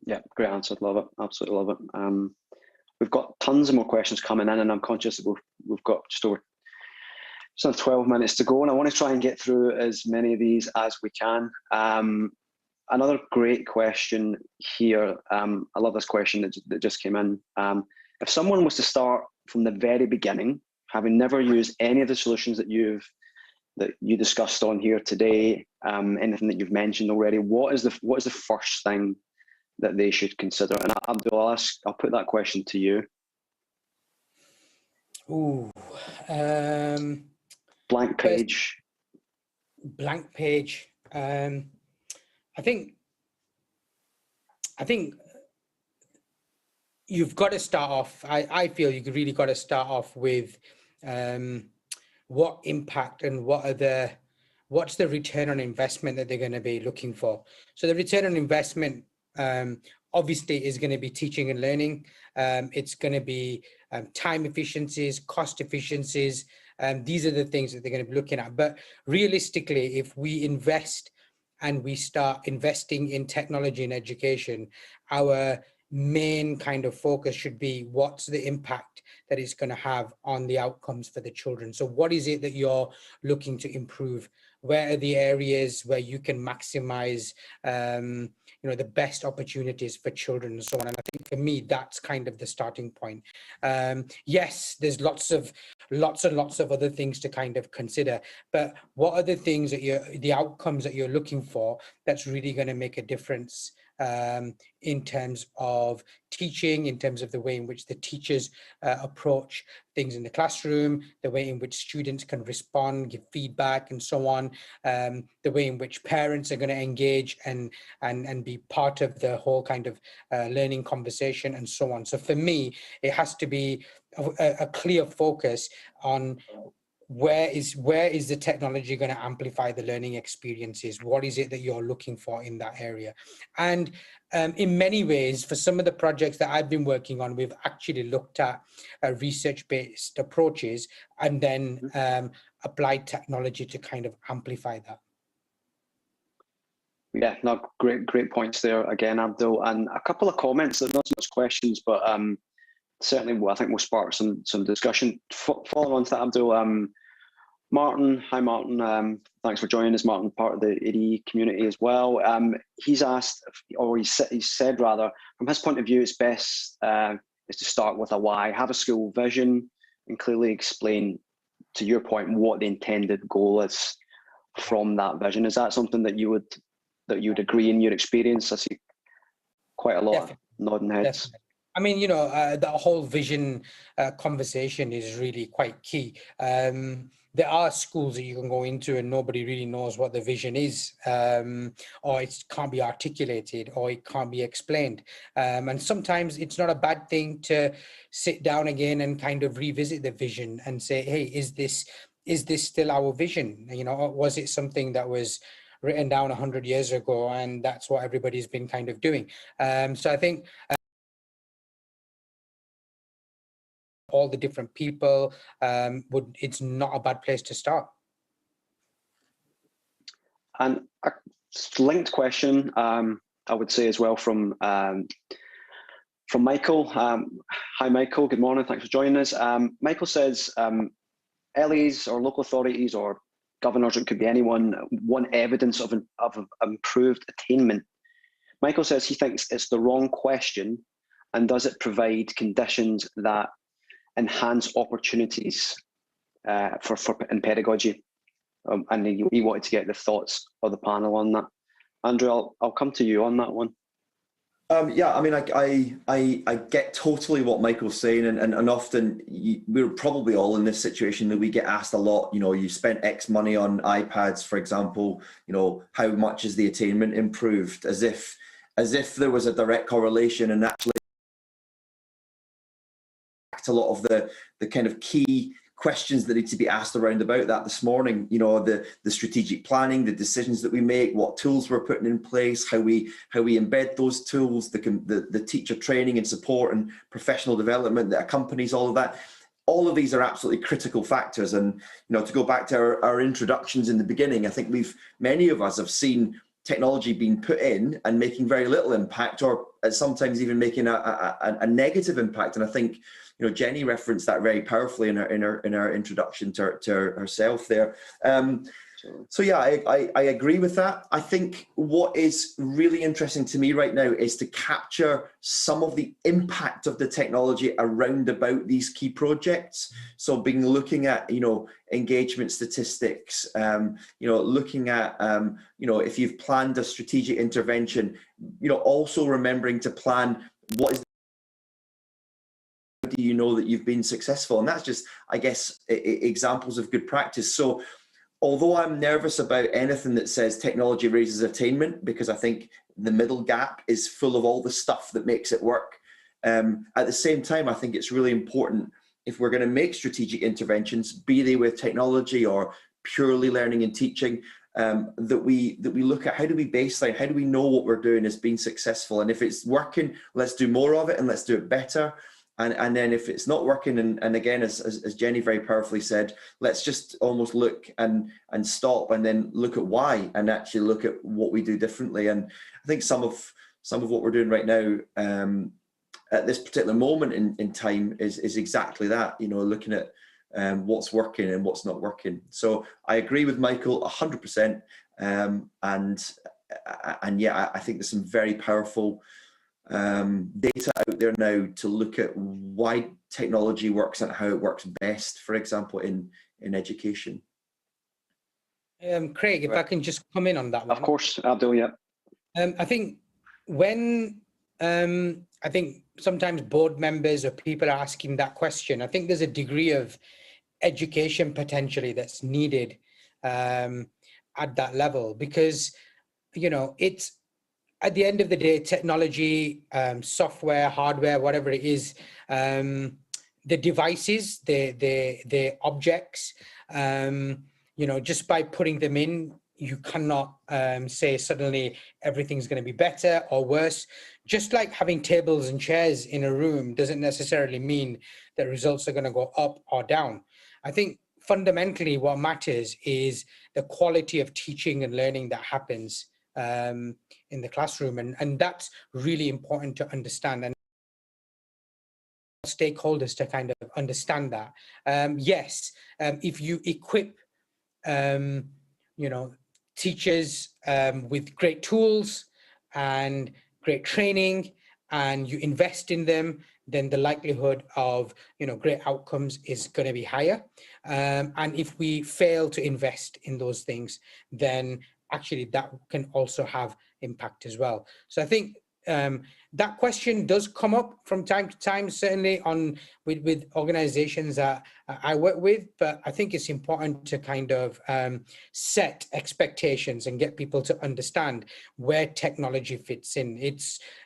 A: Yeah, great answer. Love it. Absolutely love it. We've got tons of more questions coming in, and I'm conscious that we've got just over 12 minutes to go, and I want to try and get through as many of these as we can. Another great question here. I love this question that just came in. If someone was to start from the very beginning, having never used any of the solutions that you discussed on here today, anything that you've mentioned already, what is the first thing that they should consider? And Abdul, I'll put that question to you.
C: Ooh,
A: blank page.
C: Blank page. I think you've got to start off. I feel you really got to start off with what impact and what's the return on investment that they're going to be looking for. So the return on investment obviously is going to be teaching and learning. It's going to be time efficiencies, cost efficiencies. These are the things that they're going to be looking at. But realistically, if we invest and we start investing in technology and education, our main kind of focus should be what's the impact that it's going to have on the outcomes for the children. So what is it that you're looking to improve? Where are the areas where you can maximize the best opportunities for children and so on? And I think for me, that's kind of the starting point. Yes, there's lots and lots of other things to kind of consider, but what are the things that the outcomes that you're looking for that's really going to make a difference in terms of teaching, in terms of the way in which the teachers approach things in the classroom, the way in which students can respond, give feedback and so on, the way in which parents are going to engage and be part of the whole kind of learning conversation and so on. So for me, it has to be a clear focus on where is the technology going to amplify the learning experiences? What is it that you're looking for in that area? And in many ways, for some of the projects that I've been working on, we've actually looked at research-based approaches and then applied technology to kind of amplify that.
A: Yeah, no, great points there again, Abdul. And a couple of comments, not so much questions, but certainly I think we'll spark some discussion. Following on to that, Abdul, Martin, hi Martin, thanks for joining us, Martin, part of the ADE community as well. He's asked, or he said rather, from his point of view, it's best is to start with a why, have a school vision and clearly explain, to your point, what the intended goal is from that vision. Is that something that you would agree in your experience? I see quite a lot of nodding heads.
C: Definitely. I mean, the whole vision conversation is really quite key. There are schools that you can go into and nobody really knows what the vision is, or it can't be articulated, or it can't be explained. And sometimes it's not a bad thing to sit down again and kind of revisit the vision and say, hey, is this still our vision? Was it something that was written down 100 years ago, and that's what everybody's been kind of doing. So I think all the different people, it's not a bad place to start.
A: And a linked question, I would say as well from Michael. Hi, Michael. Good morning. Thanks for joining us. Michael says LAs or local authorities or governors, it could be anyone, want evidence of improved attainment. Michael says he thinks it's the wrong question, and does it provide conditions that enhance opportunities in pedagogy? And he wanted to get the thoughts of the panel on that. Andrew, I'll come to you on that one.
E: Yeah, I mean, I get totally what Michael's saying, and often we're probably all in this situation that we get asked a lot. You know, you spent X money on iPads, for example. You know, how much is the attainment improved? As if there was a direct correlation, and actually, a lot of the kind of key questions that need to be asked around about that this morning. You know, the strategic planning, the decisions that we make, what tools we're putting in place, how we embed those tools, the teacher training and support and professional development that accompanies all of that. All of these are absolutely critical factors. And, you know, to go back to our introductions in the beginning, I think many of us have seen technology being put in and making very little impact, or sometimes even making a negative impact. And I think, you know, Jenny referenced that very powerfully in her introduction to herself there. So yeah, I agree with that. I think what is really interesting to me right now is to capture some of the impact of the technology around about these key projects. So looking at, you know, engagement statistics, you know, looking at, you know, if you've planned a strategic intervention, you know, also remembering to plan what is, do you know that you've been successful? And that's just, I guess, examples of good practice. So although I'm nervous about anything that says technology raises attainment, because I think the middle gap is full of all the stuff that makes it work, at the same time, I think it's really important, if we're going to make strategic interventions, be they with technology or purely learning and teaching, that we look at how do we baseline, how do we know what we're doing is being successful, and if it's working, let's do more of it and let's do it better. And then if it's not working, and again, as Jenny very powerfully said, let's just almost look and stop, and then look at why, and actually look at what we do differently. And I think some of what we're doing right now at this particular moment in time is exactly that. You know, looking at what's working and what's not working. So I agree with Michael 100%. And yeah, I think there's some very powerful data out there now to look at why technology works and how it works best, for example, in education.
C: Craig, if I can just come in on that one.
A: Of course, Abdul, yeah.
C: I think when I think sometimes board members or people are asking that question, I think there's a degree of education potentially that's needed at that level, because, you know, it's, at the end of the day, technology, software, hardware, whatever it is, the devices, the objects, you know, just by putting them in, you cannot say suddenly everything's going to be better or worse. Just like having tables and chairs in a room doesn't necessarily mean that results are going to go up or down. I think fundamentally what matters is the quality of teaching and learning that happens in the classroom, and that's really important to understand, and stakeholders to kind of understand that. Yes, if you equip you know, teachers with great tools and great training, and you invest in them, then the likelihood of, you know, great outcomes is going to be higher. And if we fail to invest in those things, then actually that can also have impact as well. So I think that question does come up from time to time, certainly with organizations that I work with, but I think it's important to kind of set expectations and get people to understand where technology fits in.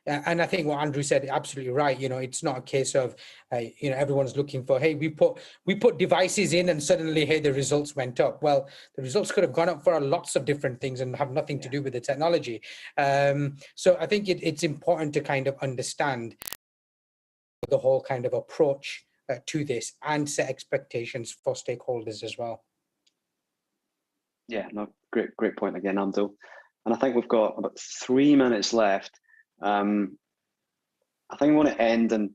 C: And I think what Andrew said, absolutely right. It's not a case of, everyone's looking for, hey, we put devices in and suddenly, hey, the results went up. Well, the results could have gone up for lots of different things and have nothing to do with the technology. So I think it's important to kind of understand the whole kind of approach to this and set expectations for stakeholders as well.
A: Yeah, no, great point again, Abdul. And I think we've got about 3 minutes left. I think I want to end on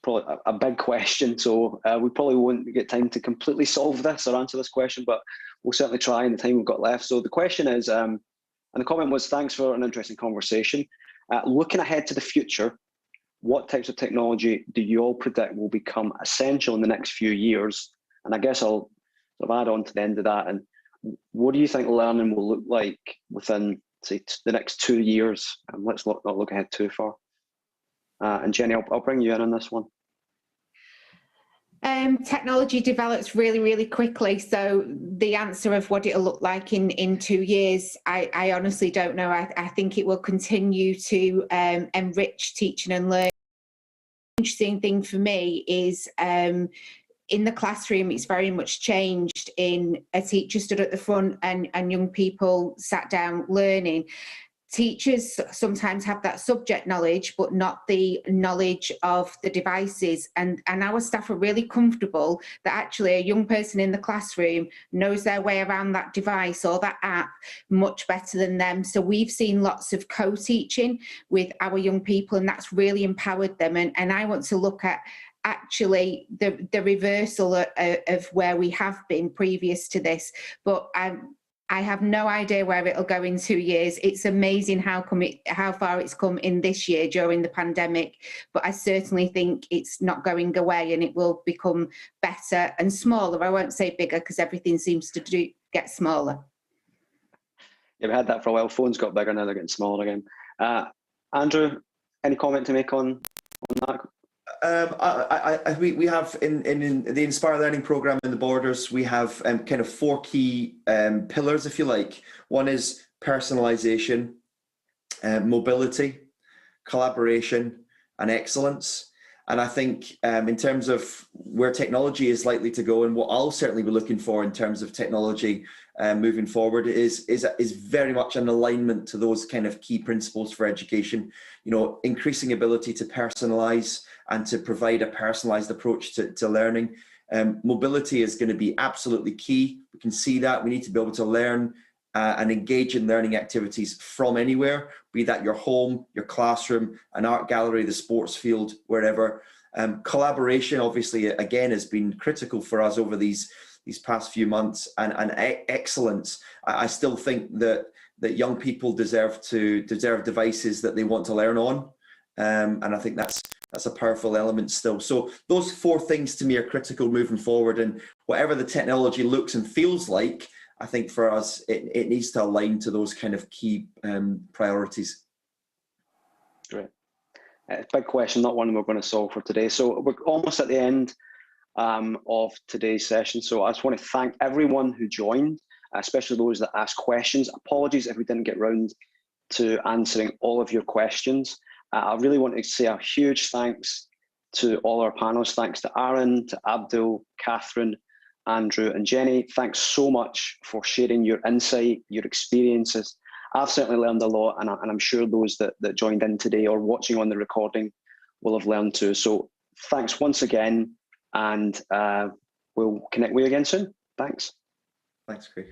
A: probably a big question. So we probably won't get time to completely solve this or answer this question, but we'll certainly try in the time we've got left. So the question is, and the comment was, thanks for an interesting conversation. Looking ahead to the future, what types of technology do you all predict will become essential in the next few years? And I guess I'll sort of add on to the end of that. And what do you think learning will look like within, say, the next 2 years? Let's not look ahead too far. And Jenny, I'll bring you in on this one.
F: Technology develops really, really quickly. So the answer of what it'll look like in 2 years, I honestly don't know. I think it will continue to enrich teaching and learning. Interesting thing for me is in the classroom, it's very much changed in a teacher stood at the front and young people sat down learning. Teachers sometimes have that subject knowledge, but not the knowledge of the devices. And our staff are really comfortable that actually a young person in the classroom knows their way around that device or that app much better than them. So we've seen lots of co-teaching with our young people, and that's really empowered them. And I want to look at actually the reversal of where we have been previous to this. But I have no idea where it'll go in 2 years. It's amazing how far it's come in this year during the pandemic, but I certainly think it's not going away and it will become better and smaller. I won't say bigger because everything seems to get smaller.
A: Yeah, we had that for a while. Phones got bigger, now they're getting smaller again. Andrew, any comment to make on that?
E: We have in the Inspire Learning Programme in the Borders, we have kind of 4 key pillars, if you like. One is personalisation, mobility, collaboration, and excellence. And I think in terms of where technology is likely to go, and what I'll certainly be looking for in terms of technology moving forward is very much an alignment to those kind of key principles for education. Increasing ability to personalise and to provide a personalised approach to learning. Mobility is going to be absolutely key. We can see that we need to be able to learn and engage in learning activities from anywhere, be that your home, your classroom, an art gallery, the sports field, wherever. Collaboration, obviously, again, has been critical for us over these past few months, and excellence. I still think that young people deserve devices that they want to learn on, and I think that's a powerful element still. So those 4 things to me are critical moving forward, and whatever the technology looks and feels like, I think for us, it needs to align to those kind of key priorities.
A: Great. Big question, not one we're going to solve for today. So we're almost at the end of today's session. So I just want to thank everyone who joined, especially those that asked questions. Apologies if we didn't get round to answering all of your questions. I really want to say a huge thanks to all our panelists. Thanks to Aaron, to Abdul, Catherine, Andrew, and Jenny. Thanks so much for sharing your insight, your experiences. I've certainly learned a lot, and I'm sure those that joined in today or watching on the recording will have learned too. So thanks once again, and we'll connect with you again soon. Thanks.
E: Thanks, Craig.